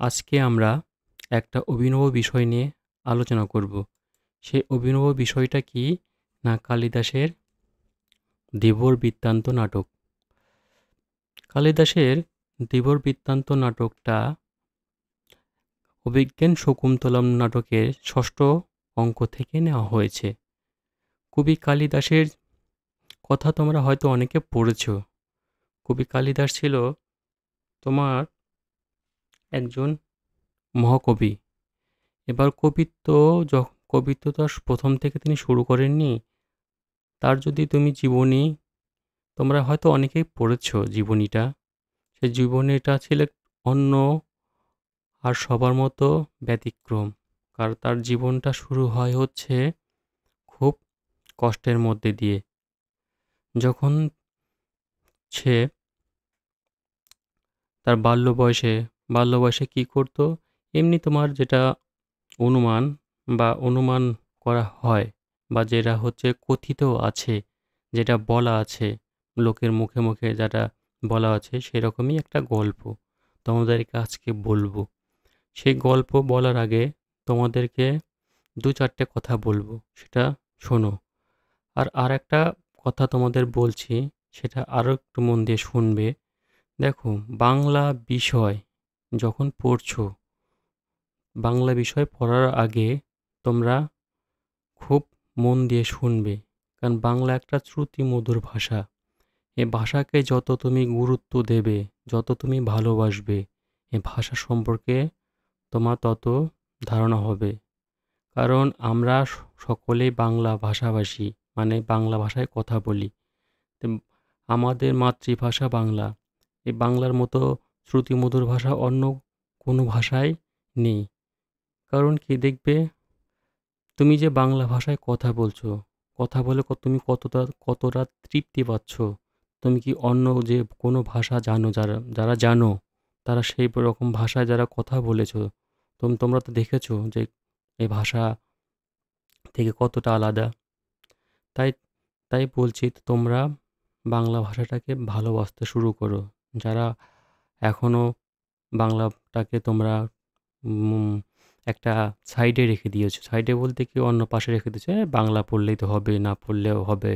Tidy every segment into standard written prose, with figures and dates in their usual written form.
আজকে আমরা একটা অভিনব বিষয় নিয়ে আলোচনা করব। সেই অভিনব বিষয়টা কি? না কালিদাসের 'দেবর বৃত্তান্ত' নাটক। কালিদাসের 'দেবর বৃত্তান্ত' নাটকটা অভিজ্ঞান শকুন্তলম নাটকের ৬ষ্ঠ অঙ্ক থেকে নেওয়া হয়েছে। কবি কালিদাসের কথা তোমরা হয়তো অনেকে পড়েছ। কবি কালিদাস ছিল তোমার একজন মহাকবি। এবার কবিত্ব তো আর ১ম থেকে তিনি শুরু করেননি। তার যদি তুমি জীবনী তোমরা হয়তো অনেকেই পড়েছ জীবনীটা। সেই জীবনীটা ছিল অন্য আর সবার মতো ব্যতিক্রম। কারণ তার জীবনটা শুরু হয় হচ্ছে খুব কষ্টের মধ্যে দিয়ে। যখন সে তার বাল্য বয়সে কি করত? এমনি তোমার যেটা অনুমান অনুমান করা হয় বা যেটা হচ্ছে কথিত আছে, যেটা বলা আছে, লোকের মুখে, মুখে যেটা বলা আছে সেরকমই একটা গল্প তোমাদেরকে আজকে বলব। সেই গল্প বলার আগে তোমাদেরকে ২-৪ টে কথা বলব, সেটা শোনো। আর আরেকটা কথা তোমাদের বলছি, সেটা আরও একটু মন দিয়ে শুনবে। দেখো, বাংলা বিষয় যখন পড়ছো, বাংলা বিষয় পড়ার আগে তোমরা খুব মন দিয়ে শুনবে। কারণ বাংলা একটা শ্রুতিমধুর ভাষা। এ ভাষাকে যত তুমি গুরুত্ব দেবে, যত তুমি ভালোবাসবে, এ ভাষা সম্পর্কে তোমার তত ধারণা হবে। কারণ আমরা সকলেই বাংলা ভাষাভাষী, মানে বাংলা ভাষায় কথা বলি। তো আমাদের মাতৃভাষা বাংলা। এই বাংলার মতো শ্রুতিমধুর ভাষা অন্য কোনো ভাষায় নেই। কারণ কি দেখবে, তুমি যে বাংলা ভাষায় কথা বলছো, কথা বলে তুমি কতটা তৃপ্তি পাচ্ছ? তুমি কি অন্য যে কোনো ভাষা জানো, যারা যারা জানো, তারা সেই রকম ভাষায় যারা কথা বলেছো, তোমরা তো দেখেছো যে এই ভাষা থেকে কতটা আলাদা। তাই তাই বলছি তোমরা বাংলা ভাষাটাকে ভালোবাসতে শুরু করো। যারা এখনও বাংলাটাকে তোমরা উম একটা সাইডে রেখে দিয়েছো। সাইডে বলতে কি, অন্য পাশে রেখে দিয়েছো। বাংলা পড়লেই তো হবে, না পড়লেও হবে।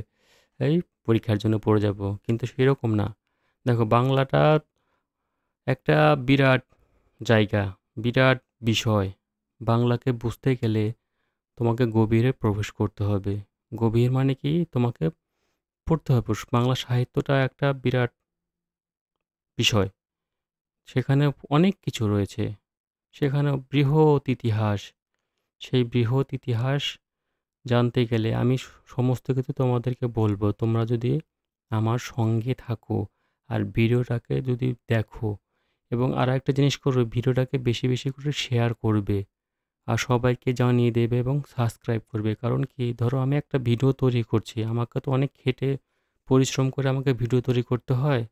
এই পরীক্ষার জন্য পড়ে যাব। কিন্তু সেরকম না। দেখো, বাংলাটা একটা বিরাট জায়গা, বিরাট বিষয়। বাংলাকে বুঝতে গেলে তোমাকে গভীরে প্রবেশ করতে হবে। গভীর মানে কি? তোমাকে পড়তে হবে। বাংলা সাহিত্যটা একটা বিরাট বিষয়। সেখানে অনেক কিছু রয়েছে। সেখানে বৃহৎ ইতিহাস। সেই বৃহৎ ইতিহাস জানতে গেলে আমি সমস্ত কিছু তোমাদেরকে বলবো। তোমরা যদি আমার সঙ্গে থাকো আর ভিডিওটাকে যদি দেখো, এবং আরেকটা জিনিস করবে, ভিডিওটাকে বেশি, বেশি করে শেয়ার করবে। আর সবাইকে জানিয়ে দেবে এবং সাবস্ক্রাইব করবে। কারণ কি, ধরো আমি একটা ভিডিও তৈরি করছি। আমাকে তো অনেক খেটে পরিশ্রম করে আমাকে ভিডিও তৈরি করতে হয়।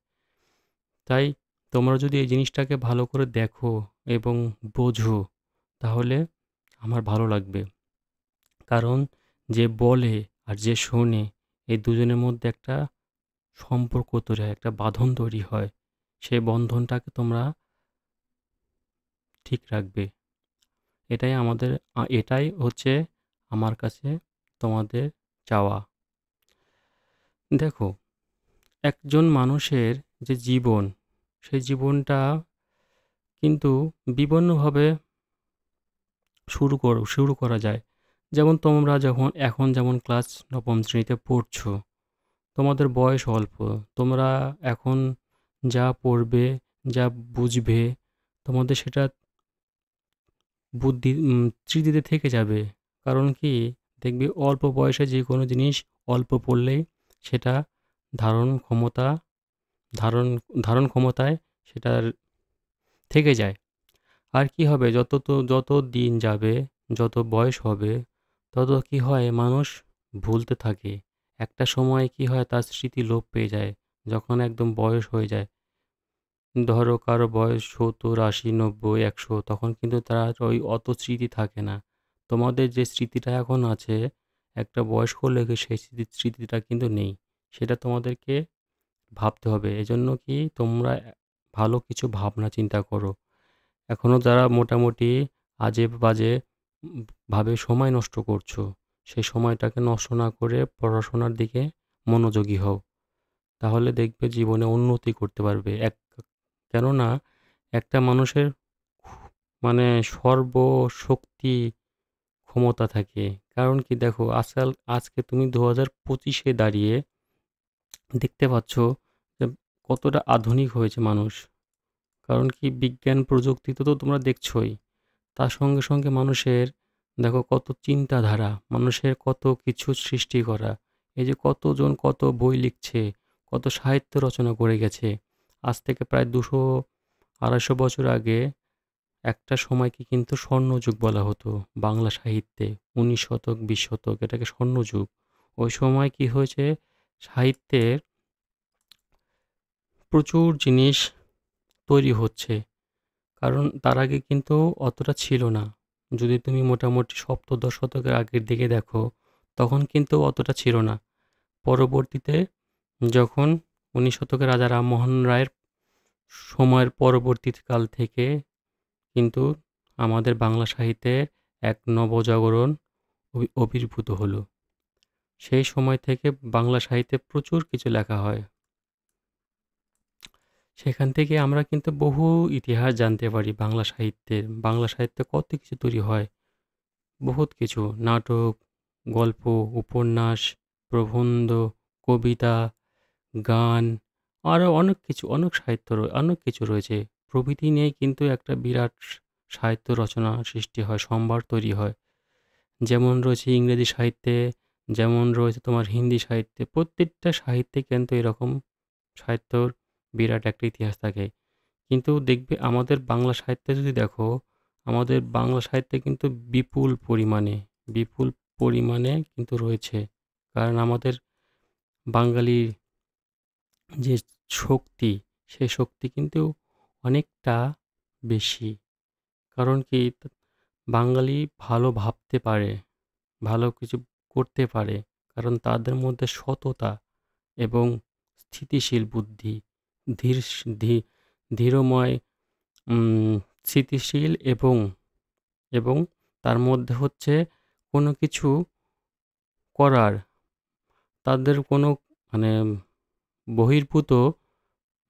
তাই তোমরা যদি এই জিনিসটাকে ভালো করে দেখো এবং বোঝো, তাহলে আমার ভালো লাগবে। কারণ যে বলে আর যে শোনে, এই দুজনের মধ্যে একটা সম্পর্ক তৈরি হয়, একটা বাঁধন তৈরি হয়। সেই বন্ধনটাকে তোমরা ঠিক রাখবে। এটাই হচ্ছে আমার কাছে তোমাদের চাওয়া। দেখো, একজন মানুষের যে জীবন, সেই জীবনটা কিন্তু বিভিন্নভাবে শুরু করা যায়। যেমন তোমরা এখন যেমন ক্লাস ৯ম শ্রেণীতে পড়ছো, তোমাদের বয়স অল্প। তোমরা এখন যা পড়বে, যা বুঝবে, তোমাদের সেটা স্মৃতিতে থেকে যাবে। কারণ কি, দেখবি অল্প বয়সে যে কোনো জিনিস অল্প পড়লেই সেটা ধারণ ক্ষমতা ধারণ ধারণ ক্ষমতায় সেটার থেকে যায়। আর কি হবে, যত দিন যাবে, যত বয়স হবে, তত কি হয়, মানুষ ভুলতে থাকে। একটা সময় কি হয়, তার স্মৃতি লোপ পেয়ে যায়। যখন একদম বয়স হয়ে যায়, ধরো কারো বয়স ৭০, ৮০, ৯০, ১০০, তখন কিন্তু তার ওই অত স্মৃতি থাকে না। তোমাদের যে স্মৃতিটা এখন আছে, একটা বয়স্ক লোকের সেই স্মৃতিটা কিন্তু নেই। সেটা তোমাদেরকে ভাবতে হবে। এজন্য কি, তোমরা ভালো কিছু ভাবনা চিন্তা করো। এখনও যারা মোটামুটি আজে-বাজে ভাবে সময় নষ্ট করছো, সেই সময়টাকে নষ্ট না করে পড়াশোনার দিকে মনোযোগী হও। তাহলে দেখবে জীবনে উন্নতি করতে পারবে। কেননা একটা মানুষের মানে সর্বশক্তি ক্ষমতা থাকে। কারণ কি দেখো আজকে তুমি ২০২৫ এ দাঁড়িয়ে দেখতে পাচ্ছ যে কতটা আধুনিক হয়েছে মানুষ। কারণ কি বিজ্ঞান প্রযুক্তিতে তো তোমরা দেখছোই। তার সঙ্গে, সঙ্গে মানুষের দেখো কত চিন্তাধারা, মানুষের কত কিছু সৃষ্টি করা। এই যে কতজন কত বই লিখছে, কত সাহিত্য রচনা করে গেছে। আজ থেকে প্রায় ২০০-২৫০ বছর আগে একটা সময়কে কিন্তু স্বর্ণযুগ বলা হতো বাংলা সাহিত্যে। ১৯ শতক, ২০ শতক এটাকে স্বর্ণযুগ। ওই সময় কি হয়েছে সাহিত্যের প্রচুর জিনিস তৈরি হচ্ছে। কারণ তার আগে কিন্তু অতটা ছিল না। যদি তুমি মোটামুটি সপ্তদশ শতকের আগের দিকে দেখো, তখন কিন্তু অতটা ছিল না। পরবর্তীতে যখন ১৯ শতকের রাজা রামমোহন রায়ের সময়ের পরবর্তীকাল থেকে কিন্তু আমাদের বাংলা সাহিত্যে এক নবজাগরণ আবির্ভূত হলো। সেই সময় থেকে বাংলা সাহিত্যে প্রচুর কিছু লেখা হয়। সেখান থেকে আমরা কিন্তু বহু ইতিহাস জানতে পারি বাংলা সাহিত্যের। বাংলা সাহিত্যে কত কিছু তৈরি হয়। বহুত কিছু নাটক, গল্প, উপন্যাস, প্রবন্ধ, কবিতা, গান আরও অনেক কিছু অনেক কিছু রয়েছে। প্রভৃতি নিয়েই কিন্তু একটা বিরাট সাহিত্য রচনা সৃষ্টি হয়, সম্ভার তৈরি হয়। যেমন রয়েছে ইংরেজি সাহিত্যে, যেমন রয়েছে তোমার হিন্দি সাহিত্যে। প্রত্যেকটা সাহিত্যে কিন্তু এরকম সাহিত্যর বিরাট একটা ইতিহাস থাকে। কিন্তু দেখবে আমাদের বাংলা সাহিত্যে যদি দেখো, আমাদের বাংলা সাহিত্যে কিন্তু বিপুল পরিমাণে কিন্তু রয়েছে। কারণ আমাদের বাঙালির যে শক্তি, সেই শক্তি কিন্তু অনেকটা বেশি। কারণ কি বাঙালি ভালো ভাবতে পারে, ভালো কিছু করতে পারে। কারণ তাদের মধ্যে সততা এবং স্থিতিশীল বুদ্ধি, ধীর ধী ধীরময় স্থিতিশীল এবং তার মধ্যে হচ্ছে কোনো কিছু করার তাদের কোনো মানে বহির্ভূত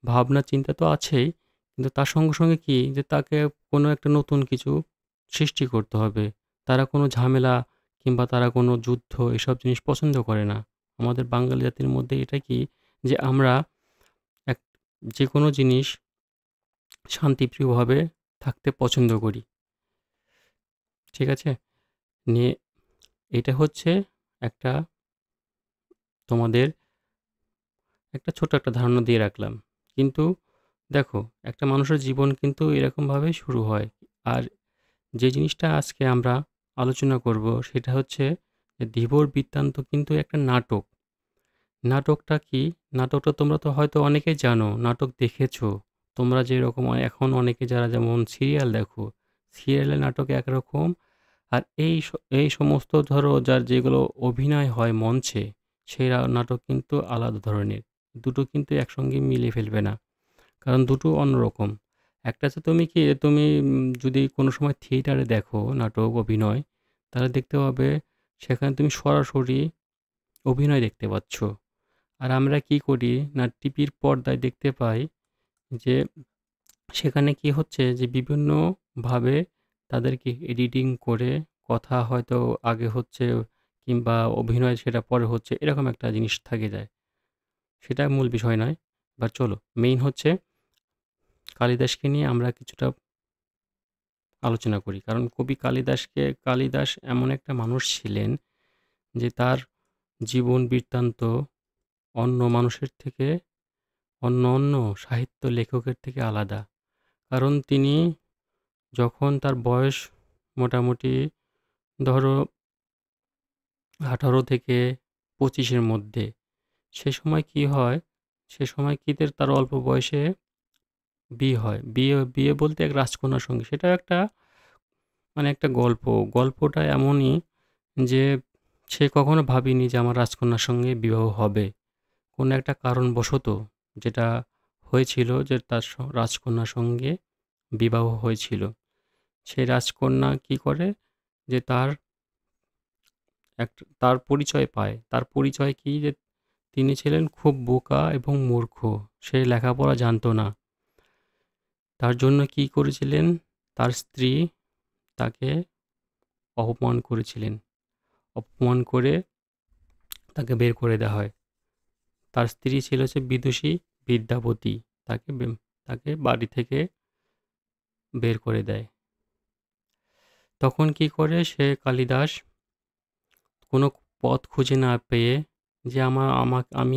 ভাবনা চিন্তা তো আছেই। কিন্তু তার সঙ্গে, সঙ্গে কি যে তাকে কোনো একটা নতুন কিছু সৃষ্টি করতে হবে। তারা কোনো ঝামেলা কিংবা তারা কোনো যুদ্ধ এসব জিনিস পছন্দ করে না। আমাদের বাঙালি জাতির মধ্যে এটা কি যে আমরা এক যেকোনো জিনিস শান্তিপ্রিয়ভাবে থাকতে পছন্দ করি। ঠিক আছে? নিয়ে এটা হচ্ছে একটা তোমাদের একটা ছোট একটা ধারণা দিয়ে রাখলাম। কিন্তু দেখো, একটা মানুষের জীবন কিন্তু এরকমভাবেই শুরু হয়। আর যে জিনিসটা আজকে আমরা আলোচনা করব সেটা হচ্ছে যে 'ধীবর বৃত্তান্ত' কিন্তু একটা নাটক। নাটকটা কি? নাটকটা তোমরা তো হয়তো অনেকেই জানো, নাটক দেখেছো। তোমরা যেরকম এখন অনেকে যারা যেমন সিরিয়াল দেখো, সিরিয়ালের নাটক একরকম আর এই সমস্ত ধরো যার যেগুলো অভিনয় হয় মঞ্চে, সেই নাটক কিন্তু আলাদা ধরনের। দুটো কিন্তু একসঙ্গে মিলিয়ে ফেলবে না। কারণ দুটো অন্যরকম। একটা হচ্ছে তুমি যদি কোনো সময় থিয়েটারে দেখো নাটক, অভিনয়, তাহলে দেখতে পাবে সেখানে তুমি সরাসরি অভিনয় দেখতে পাচ্ছ। আর আমরা কি করি না টিভির পর্দায় দেখতে পাই যে সেখানে কি হচ্ছে যে বিভিন্নভাবে তাদেরকে এডিটিং করে কথা হয়তো আগে হচ্ছে কিংবা অভিনয় সেটা পরে হচ্ছে এরকম একটা জিনিস থেকে যায়। সেটা মূল বিষয় নয়। এবার চলো মেইন হচ্ছে কালিদাসকে নিয়ে আমরা কিছুটা আলোচনা করি। কারণ কবি কালিদাস এমন একটা মানুষ ছিলেন যে তার জীবন বৃত্তান্ত অন্য মানুষের থেকে অন্য সাহিত্য লেখকের থেকে আলাদা। কারণ তিনি যখন তার বয়স মোটামুটি ধরো ১৮ থেকে ২৫ এর মধ্যে, সে সময় কি হয়, সে সময় কি তার অল্প বয়সে বিয়ে হয়। বিয়ে বলতে এক রাজকন্যার সঙ্গে। সেটা একটা মানে একটা গল্প। গল্পটা এমনই যে সে কখনো ভাবেনি যে আমার রাজকন্যার সঙ্গে বিবাহ হবে। কোনো একটা কারণবশত যেটা হয়েছিল যে তার রাজকন্যার সঙ্গে বিবাহ হয়েছিল। সেই রাজকন্যা কি করে যে তার পরিচয় পায়। তার পরিচয় কি যে তিনি ছিলেন খুব বোকা এবং মূর্খ। সে লেখাপড়া জানতো না। তার জন্য কি করেছিলেন? তার স্ত্রী তাকে অপমান করেছিলেন। অপমান করে তাকে বের করে দেওয়া হয়। তার স্ত্রী ছিল হচ্ছে বিদুষী বিদ্যাপতি। তাকে বাড়ি থেকে বের করে দেয়। তখন কি করে সে কালিদাস কোনো পথ খুঁজে না পেয়ে যে আমি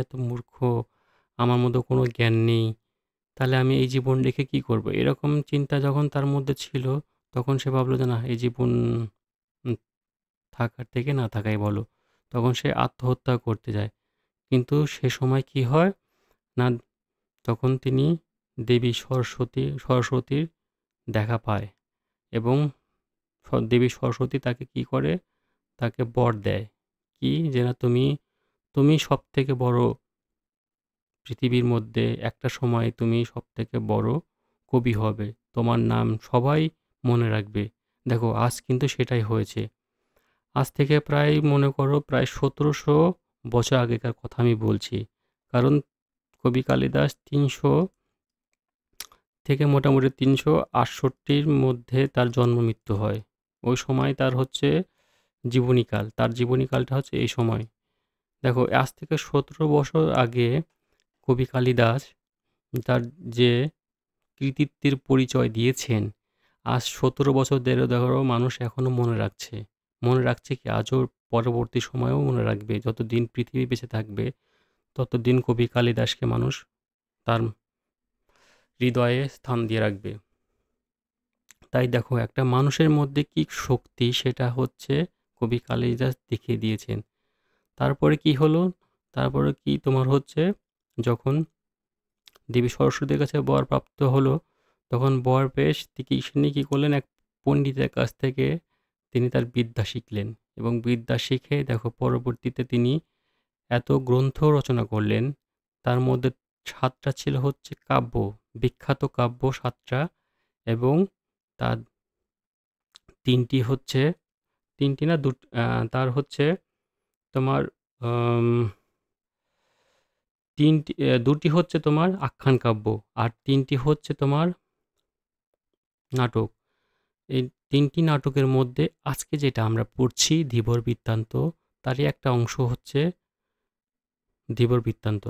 এত মূর্খ, আমার মধ্যে কোনো জ্ঞান নেই, তাহলে আমি এই জীবন রেখে কি করব? এরকম চিন্তা যখন তার মধ্যে ছিল, তখন সে ভাবলো যে না, এই জীবন উম থাকার থেকে না থাকাই ভালো। তখন সে আত্মহত্যা করতে যায়। কিন্তু সে সময় কি হয় না, তখন তিনি দেবী সরস্বতীর দেখা পায় এবং দেবী সরস্বতী তাকে কি করে? তাকে বর দেয়। কি যে না, তুমি সবথেকে বড়, পৃথিবীর মধ্যে একটা সময় তুমি সবথেকে বড় কবি হবে। তোমার নাম সবাই মনে রাখবে। দেখো আজ কিন্তু সেটাই হয়েছে। আজ থেকে প্রায় মনে করো প্রায় ১৭০০ বছর আগেকার কথা আমি বলছি। কারণ কবি কালিদাস ৩০০ থেকে মোটামুটি ৩৬৮র মধ্যে তার জন্ম মৃত্যু হয়। ওই সময় তার হচ্ছে জীবনীকাল। তার জীবনীকালটা হচ্ছে এই সময়। দেখো আজ থেকে ১৭ বছর আগে কবি কালিদাস তার যে কৃতিত্বের পরিচয় দিয়েছেন, আজ ১৭ বছর ধরেও মানুষ এখনো মনে রাখছে। মনে রাখছে কি আজও, পরবর্তী সময়েও মনে রাখবে। যতদিন পৃথিবী বেঁচে থাকবে ততদিন কবি কালিদাসকে মানুষ তার হৃদয়ে স্থান দিয়ে রাখবে। তাই দেখো একটা মানুষের মধ্যে কি শক্তি, সেটা হচ্ছে কবি কালিদাস দেখিয়ে দিয়েছেন। তারপরে কি হলো? তারপরে কি তোমার হচ্ছে যখন দেবী সরস্বতীর কাছে বর প্রাপ্ত হলো, তখন বর পেয়ে তিনি কি করলেন? এক পণ্ডিতের কাছ থেকে তিনি তার বিদ্যা শিখলেন এবং বিদ্যা শিখে দেখো পরবর্তীতে তিনি এত গ্রন্থ রচনা করলেন। তার মধ্যে ৭টা ছিল হচ্ছে কাব্য, বিখ্যাত কাব্য ৭টা, এবং তার ৩টি হচ্ছে, ৩টি না তার হচ্ছে তোমার আম ২টি হচ্ছে তোমার আখ্যান কাব্য, আর ৩টি হচ্ছে তোমার নাটক। এই ৩টি নাটকের মধ্যে আজকে যেটা আমরা পড়ছি ধীবর বৃত্তান্ত, তারই একটা অংশ হচ্ছে ধীবর বৃত্তান্ত।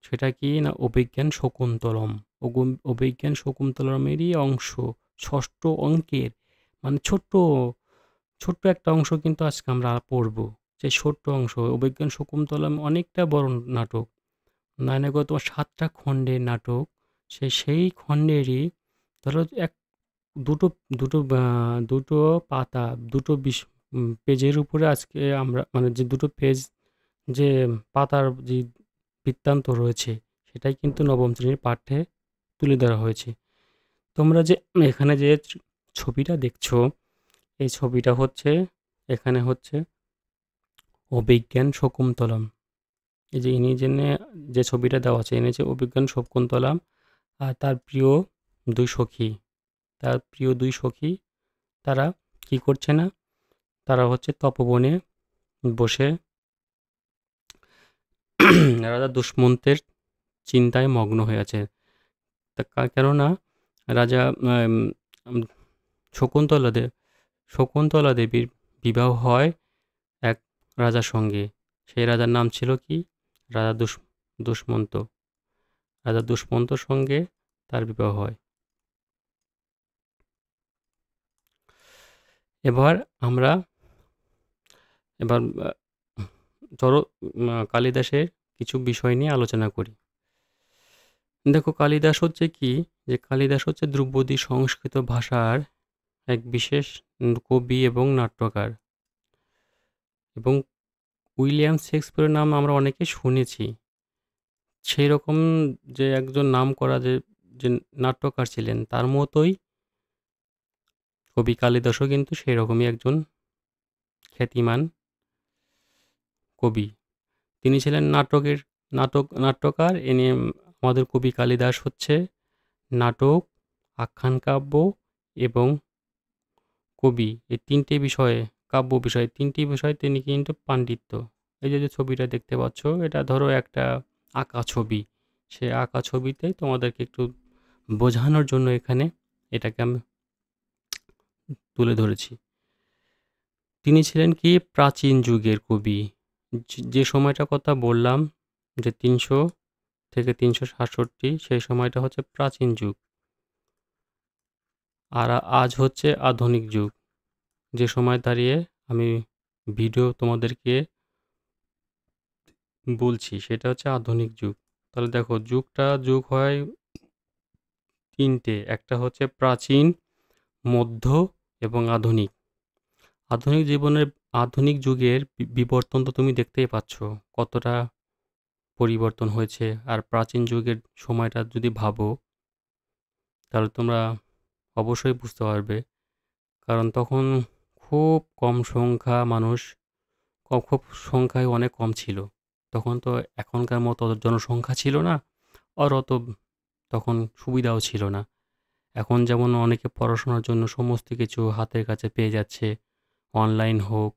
সেটা কি না, অভিজ্ঞান শকুন্তলম। অভিজ্ঞান শকুন্তলমেরই অংশ, ষষ্ঠ অঙ্কের, মানে ছোট্ট একটা অংশ কিন্তু আজকে আমরা পড়ব। সেই ছোট্ট অংশ অভিজ্ঞান শকুন্তলম অনেকটা বড় নাটক। নয়নাগত তোমার ৭টা খণ্ডের নাটক। সেই খণ্ডেরই ধরো দুটো দুটো দুটো পাতা, দুটো পেজের উপরে আজকে আমরা মানে যে দুটো পেজ, যে পাতার যে বৃত্তান্ত রয়েছে, সেটাই কিন্তু নবম শ্রেণীর পাঠ্যে তুলে ধরা হয়েছে। তোমরা যে এখানে যে ছবিটা দেখছো, এই ছবিটা হচ্ছে, এখানে হচ্ছে অভিজ্ঞান শকুন্তলম। এই যে ইনি যে ছবিটা দেওয়া আছে, ইনি যে অভিজ্ঞান শকুন্তলম আর তার প্রিয় দুই সখী। তার প্রিয় দুই সখী, তারা কি করছে না, তারা হচ্ছে তপবনে বসে রাজা দুষ্মন্তের চিন্তায় মগ্ন হয়ে আছে। কেননা রাজা শকুন্তলা দেবীর বিবাহ হয় এক রাজার সঙ্গে। সেই রাজার নাম ছিল কি? রাজা দুষ্মন্ত। রাজা দুষ্মন্তর সঙ্গে তার বিবাহ হয়। এবার আমরা এবার ধরো কালিদাসের কিছু বিষয় নিয়ে আলোচনা করি। দেখো কালিদাস হচ্ছে কি, যে কালিদাস হচ্ছে ধ্রুপদী সংস্কৃত ভাষার এক বিশেষ কবি এবং নাট্যকার। এবং উইলিয়াম শেক্সপিয়রের নাম আমরা অনেকে শুনেছি। সেই রকম যে একজন নামকরা যে নাট্যকার ছিলেন, তার মতোই কবি কালিদাসও কিন্তু সেই রকমই একজন খ্যাতিমান কবি। তিনি ছিলেন নাট্যকার। আমাদের কবি কালিদাস হচ্ছে নাটক, আখ্যান কাব্য এবং কবি এই ৩ টে বিষয়ে কাব্য বিষয়ে ৩ টি বিষয়ে তিনি কিন্তু পাণ্ডিত্য। এই যে ছবিটা দেখতে পাচ্ছ এটা ধরো একটা আঁকা ছবি। সে আঁকা ছবিতে তোমাদেরকে একটু বোঝানোর জন্য এখানে এটাকে আমি তুলে ধরেছি। তিনি ছিলেন কি প্রাচীন যুগের কবি। যে সময়টার কথা বললাম যে ৩০০ থেকে ৩৬৭ সেই সময়টা হচ্ছে প্রাচীন যুগ। আর আজ হচ্ছে আধুনিক যুগ। যে সময় দাঁড়িয়ে আমি ভিডিও তোমাদেরকে বলছি সেটা হচ্ছে আধুনিক যুগ। তাহলে দেখো যুগ হয় ৩ টে। একটা হচ্ছে প্রাচীন, মধ্য এবং আধুনিক। আধুনিক জীবনের আধুনিক যুগের বিবর্তন তো তুমি দেখতেই পাচ্ছ কতটা পরিবর্তন হয়েছে। আর প্রাচীন যুগের সময়টা যদি ভাবো তাহলে তোমরা অবশ্যই বুঝতে পারবে। কারণ তখন খুব কম সংখ্যা মানুষ, খুব সংখ্যায় অনেক কম ছিল। তখন তো এখনকার মতো অত জনসংখ্যা ছিল না, আর অত তখন সুবিধাও ছিল না। এখন যেমন অনেকে পড়াশোনার জন্য সমস্ত কিছু হাতের কাছে পেয়ে যাচ্ছে, অনলাইন হোক,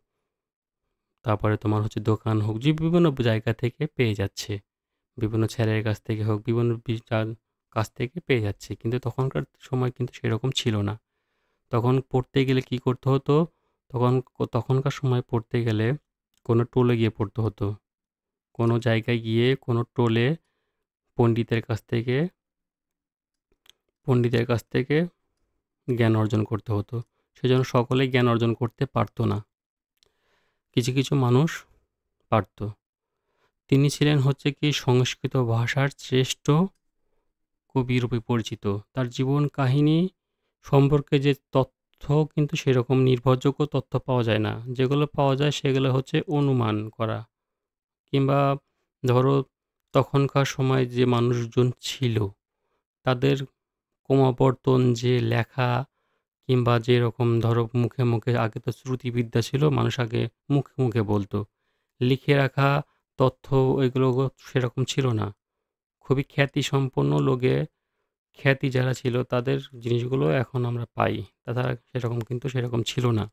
তারপরে তোমার হচ্ছে দোকান হোক, যে বিভিন্ন জায়গা থেকে পেয়ে যাচ্ছে। বিভিন্ন স্যারের কাছ থেকে হোক, বিভিন্ন যার কাছ থেকে পেয়ে যাচ্ছে। কিন্তু তখনকার সময় কিন্তু সেরকম ছিল না। তখন পড়তে গেলে কি করতে হতো? তখনকার সময় পড়তে গেলে কোনো টোলে গিয়ে পড়তে হতো। কোনো জায়গায় গিয়ে কোনো টোলে পণ্ডিতের কাছ থেকে পণ্ডিতের কাছ থেকে জ্ঞান অর্জন করতে হতো। সেজন্য সকলেই জ্ঞান অর্জন করতে পারত না। কিছু, কিছু মানুষ পারত। তিনি ছিলেন হচ্ছে কি সংস্কৃত ভাষার শ্রেষ্ঠ কবি রূপে পরিচিত। তার জীবন কাহিনী সম্পর্কে যে তথ্য কিন্তু সেরকম নির্ভরযোগ্য তথ্য পাওয়া যায় না। যেগুলো পাওয়া যায় সেগুলো হচ্ছে অনুমান করা, কিংবা ধরো তখনকার সময় যে মানুষজন ছিল তাদের ক্রমবর্তন যে লেখা, কিংবা যেরকম ধরো মুখে মুখে, আগে তো শ্রুতিবিদ্যা ছিল, মানুষ আগে মুখে মুখে বলতো। লিখে রাখা তথ্য এগুলো সেরকম ছিল না। খুবই খ্যাতিসম্পন্ন লোকে, খ্যাতি যারা ছিল তাদের জিনিসগুলো এখন আমরা পাই। তাছাড়া সেরকম ছিল না।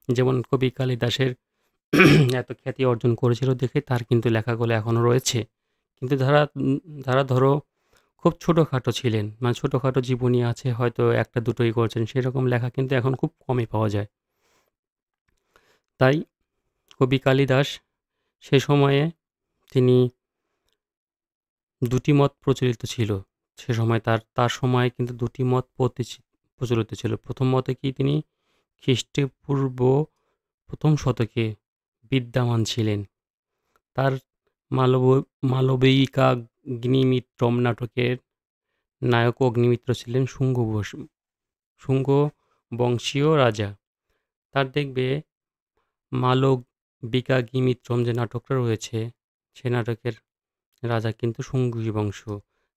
যেমন কবি কালিদাসের এত খ্যাতি অর্জন করেছিল দেখে তার কিন্তু লেখাগুলো এখনও রয়েছে। কিন্তু যারা ধরো খুব ছোটোখাটো ছিলেন, মানে ছোটোখাটো জীবনী আছে, হয়তো একটা দুটোই করেছেন, সেরকম লেখা কিন্তু এখন খুব কমই পাওয়া যায়। তাই কবি কালিদাস সে সময়ে তিনি দুটি মত প্রচলিত ছিল। সে সময় তার সময়ে কিন্তু দুটি মত প্রচলিত ছিল। প্রথম মতে কি তিনি খ্রিস্টপূর্ব প্রথম শতকে বিদ্যমান ছিলেন। তার মালব মালবিকাগ্নিমিত্রম নাটকের নায়ক অগ্নিমিত্র ছিলেন শুঙ্গ বংশীয় রাজা। তার দেখবে মালবিকাগ্নিমিত্রম যে নাটকটা রয়েছে, সে নাটকের রাজা কিন্তু শুঙ্গী বংশ,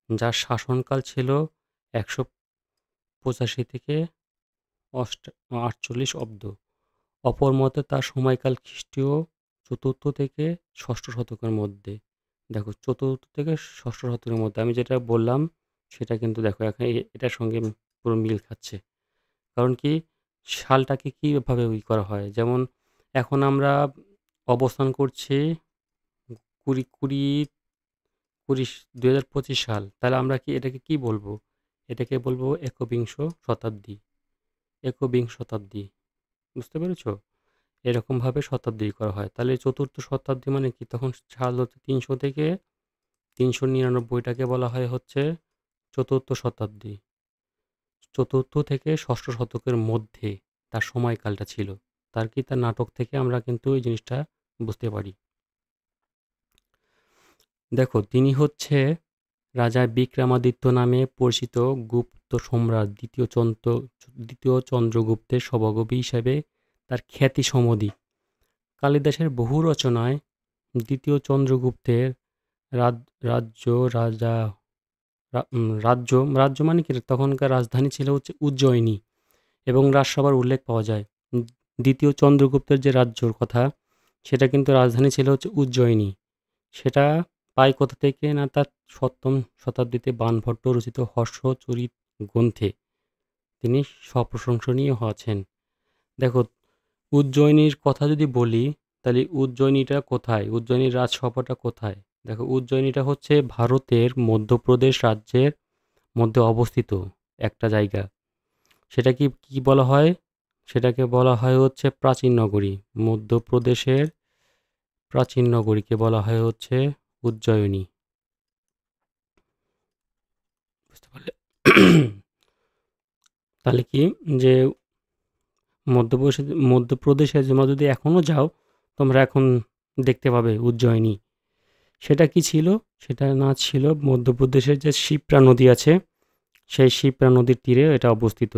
যার শাসনকাল ছিল ১৮৫ থেকে ৪৮ অব্দ। অপর মতে তার সময়কাল খ্রিস্টীয় ৪র্থ থেকে ৬ষ্ঠ শতকের মধ্যে। দেখো ৪র্থ থেকে ৬ষ্ঠ শতকের মধ্যে আমি যেটা বললাম সেটা কিন্তু দেখো এখন এটার সঙ্গে পুরো মিল খাচ্ছে। কারণ কি, সালটাকে কীভাবে করা হয়, যেমন এখন আমরা অবস্থান করছি ২০২৫ সাল। তাহলে আমরা এটাকে কি বলবো? এটাকে বলবো একবিংশ শতাব্দী। একবিংশ শতাব্দী, বুঝতে পেরেছো? এরকমভাবে শতাব্দী করা হয়। তাহলে ৪র্থ শতাব্দী মানে কি, তখন সাল হচ্ছে ৩০০ থেকে ৩৯৯টাকে বলা হয় হচ্ছে ৪র্থ শতাব্দী। ৪র্থ থেকে ৬ষ্ঠ শতকের মধ্যে তার সময়কালটা ছিল। তার নাটক থেকে আমরা কিন্তু এই জিনিসটা বুঝতে পারি। দেখো তিনি হচ্ছে রাজা বিক্রমাদিত্য নামে পরিচিত গুপ্ত সম্রাট দ্বিতীয় চন্দ্রগুপ্তের সভাকবি হিসাবে তার খ্যাতি সমধিক। কালিদাসের বহু রচনায় দ্বিতীয় চন্দ্রগুপ্তের রাজ্য রাজা রাজ্য মানে কি, তখনকার রাজধানী ছিল হচ্ছে উজ্জয়িনী, এবং রাজসভার উল্লেখ পাওয়া যায়। দ্বিতীয় চন্দ্রগুপ্তের যে রাজ্যর কথা, সেটা কিন্তু রাজধানী ছিল হচ্ছে উজ্জয়িনী। সেটা পাই কোথা থেকে না, তার ৭ম শতাব্দীতে বাণভট্ট রচিত হর্ষচরিত গ্রন্থে। তিনি সপ্রশংসনীয় আছেন। দেখো, উজ্জয়িনীর কথা যদি বলি, তাহলে উজ্জয়িনীটা কোথায়? উজ্জয়িনীর রাজসভাটা কোথায়? দেখো, উজ্জয়িনীটা হচ্ছে ভারতের মধ্যপ্রদেশ রাজ্যের মধ্যে অবস্থিত একটা জায়গা। সেটা কি বলা হয়? সেটাকে বলা হয় হচ্ছে প্রাচীন নগরী। মধ্যপ্রদেশের প্রাচীন নগরীকে বলা হয় হচ্ছে উজ্জয়িনী। বুঝতে পারলে? তাহলে কি, যে মধ্যপ্রদেশে তোমরা যদি এখনও যাও, তোমরা এখন দেখতে পাবে উজ্জয়িনী। সেটা কি ছিল? সেটা না ছিল মধ্যপ্রদেশের যে শিপ্রা নদী আছে, সেই শিপ্রা নদীর তীরে এটা অবস্থিত।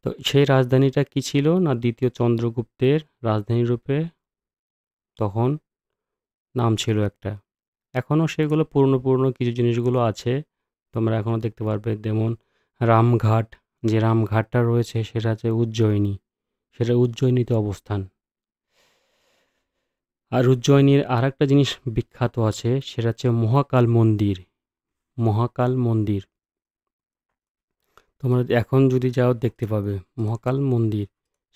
তো সেই রাজধানীটা কি ছিল না, দ্বিতীয় চন্দ্রগুপ্তের রাজধানী রূপে তখন নাম ছিল একটা। এখনও সেগুলো পুরনো পুরনো কিছু জিনিসগুলো আছে, তোমরা এখনও দেখতে পারবে। যেমন রামঘাট, যে রামঘাটটা রয়েছে সেটা হচ্ছে উজ্জয়িনী, সেটা উজ্জয়িনীতে অবস্থান। আর উজ্জয়িনীর আর একটা জিনিস বিখ্যাত আছে, সেটা হচ্ছে মহাকাল মন্দির। মহাকাল মন্দির তোমরা এখন যদি যাও দেখতে পাবে মহাকাল মন্দির,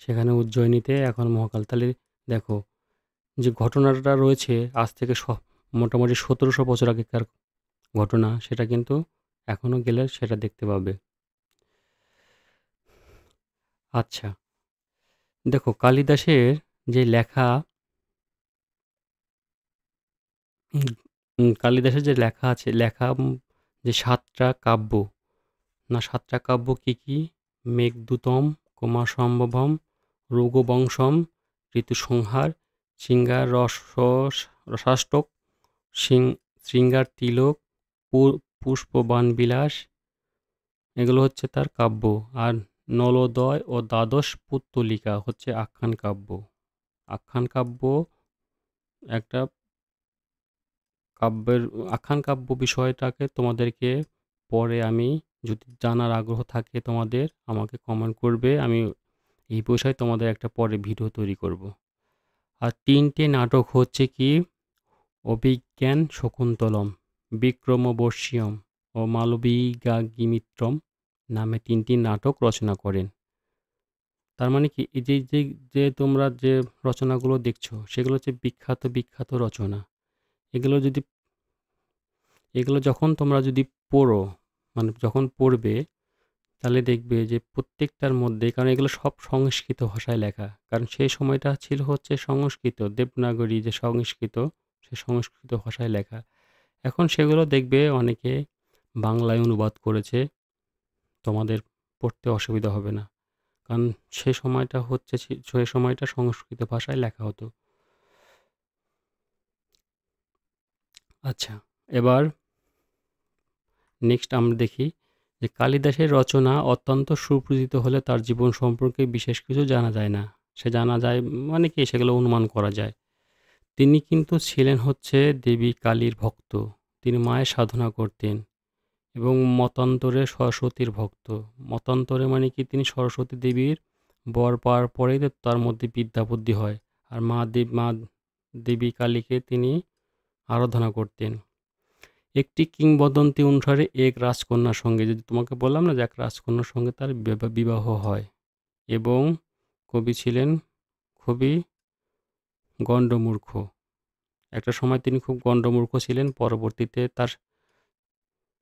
সেখানে উজ্জয়িনীতে এখন মহাকাল। তাহলে দেখো, যে ঘটনাটা রয়েছে আজ থেকে মোটামুটি 1700 বছর আগেকার ঘটনা, সেটা কিন্তু এখনও গেলে সেটা দেখতে পাবে। আচ্ছা, দেখো কালিদাসের যে লেখা, কালিদাসের যে লেখা আছে, যে 7টা কাব্য, না 7টা কাব্য কি কি? মেঘদূতম, কুমারসম্ভবম, রঘুবংশম, ঋতুসংহার, শৃঙ্গার রসাষ্টক, শৃঙ্গার তিলক, পুষ্পবাণ বিলাস, এগুলো হচ্ছে তার কাব্য। আর নলোদয় ও দ্বাদশ পুত্তলিকা হচ্ছে আখ্যান কাব্য। আখ্যান কাব্য একটা কাব্যের আখ্যান কাব্য বিষয়টাকে তোমাদেরকে পরে আমি, যদি জানার আগ্রহ থাকে তোমাদের, আমাকে কমেন্ট করবে, আমি এই বিষয়ে তোমাদের একটা পরে ভিডিও তৈরি করব। আর 3টে নাটক হচ্ছে কি, অভিজ্ঞান শকুন্তলম, বিক্রমবর্ষীয়ম ও মালবিকাগ্নিমিত্রম নামে 3টি নাটক রচনা করেন। তার মানে কি, এই যে তোমরা যে রচনাগুলো দেখছো, সেগুলো হচ্ছে বিখ্যাত বিখ্যাত রচনা। এগুলো যদি এগুলো যখন তোমরা যদি পড়ো, মানে যখন পড়বে, তাহলে দেখবে যে প্রত্যেকটার মধ্যে, কারণ এগুলো সব সংস্কৃত ভাষায় লেখা, কারণ সেই সময়টা ছিল হচ্ছে সংস্কৃত দেবনাগরী যে সংস্কৃত, সে সংস্কৃত ভাষায় লেখা। এখন সেগুলো দেখবে অনেকে বাংলায় অনুবাদ করেছে, তোমাদের পড়তে অসুবিধা হবে না, কারণ সেই সময়টা সংস্কৃত ভাষায় লেখা হতো। আচ্ছা, এবার নেক্সট আমরা দেখি যে কালিদাসের রচনা অত্যন্ত সুপ্রতিত হলে তার জীবন সম্পর্কে বিশেষ কিছু জানা যায় না। সে জানা যায় মানে কি, সেগুলো অনুমান করা যায়। তিনি কিন্তু ছিলেন হচ্ছে দেবী কালীর ভক্ত। তিনি মায়ের সাধনা করতেন এবং মতান্তরে সরস্বতীর ভক্ত। মতান্তরে মানে কি, তিনি সরস্বতী দেবীর বর পাওয়ার পরেই তো তার মধ্যে বিদ্যা বুদ্ধি হয়। আর মা দেবী কালীকে তিনি আরাধনা করতেন। একটি কিংবদন্তি অনুসারে এক রাজকন্যার সঙ্গে, যদি তোমাকে বললাম না যে এক রাজকন্যার সঙ্গে তার বিবাহ হয়, এবং কবি ছিলেন খুবই গণ্ডমূর্খ। একটা সময় তিনি খুব গণ্ডমূর্খ ছিলেন, পরবর্তীতে তার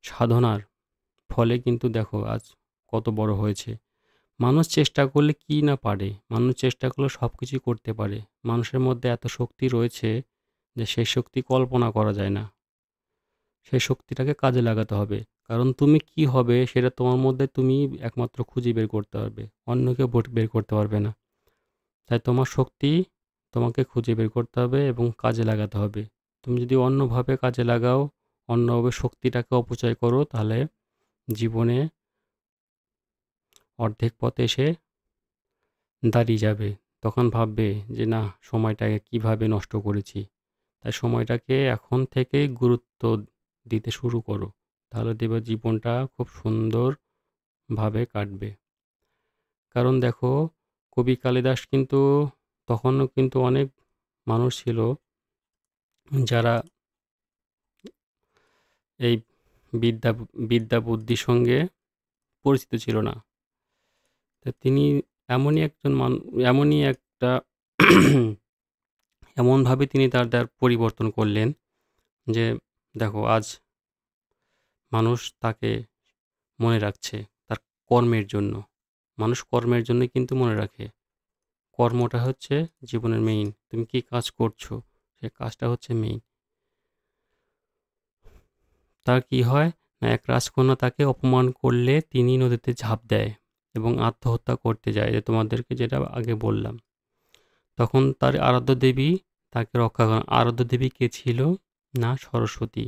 সাধনার ফলে কিন্তু দেখো আজ কত বড় হয়েছে। মানুষ চেষ্টা করলে কি না পারে, মানুষ চেষ্টা করলে সব কিছুই করতে পারে। মানুষের মধ্যে এত শক্তি রয়েছে যে সেই শক্তি কল্পনা করা যায় না। সেই শক্তিটাকে কাজে লাগাতে হবে, কারণ তুমি কি হবে সেটা তোমার মধ্যে তুমি একমাত্র খুঁজে বের করতে পারবে, অন্য কেউ বের করতে পারবে না। তাই তোমার শক্তি তোমাকে খুঁজে বের করতে হবে এবং কাজে লাগাতে হবে। তুমি যদি অন্যভাবে কাজে লাগাও, অন্যভাবে শক্তিটাকে অপচয় করো, তাহলে জীবনে অর্ধেক পথে এসে দাঁড়িয়ে যাবে। তখন ভাববে যে না, সময়টাকে কিভাবে নষ্ট করেছি। তাই সময়টাকে এখন থেকেই গুরুত্ব দিতে শুরু করো, তাহলে দেখবে জীবনটা খুব সুন্দরভাবে কাটবে। কারণ দেখো, কবি কালিদাস কিন্তু, তখনও কিন্তু অনেক মানুষ ছিল যারা এই বিদ্যা বিদ্যা বুদ্ধির সঙ্গে পরিচিত ছিল না। তো তিনি এমনই একজন এমনই একটা এমনভাবে তিনি তার পরিবর্তন করলেন যে দেখো আজ মানুষ তাকে মনে রাখছে তার কর্মের জন্য। মানুষ কর্মের জন্যই কিন্তু মনে রাখে। কর্মটা হচ্ছে জীবনের মেইন। তুমি কি কাজ করছো, সেই কাজটা হচ্ছে মেইন। তার কি হয় না, এক রাজকন্যা তাকে অপমান করলে তিনি নদীতে ঝাঁপ দেয় এবং আত্মহত্যা করতে যায়, যে তোমাদেরকে যেটা আগে বললাম। তখন তার আরাধ্য দেবী তাকে রক্ষা করেন। আরাধ্য দেবী কে ছিল? না, সরস্বতী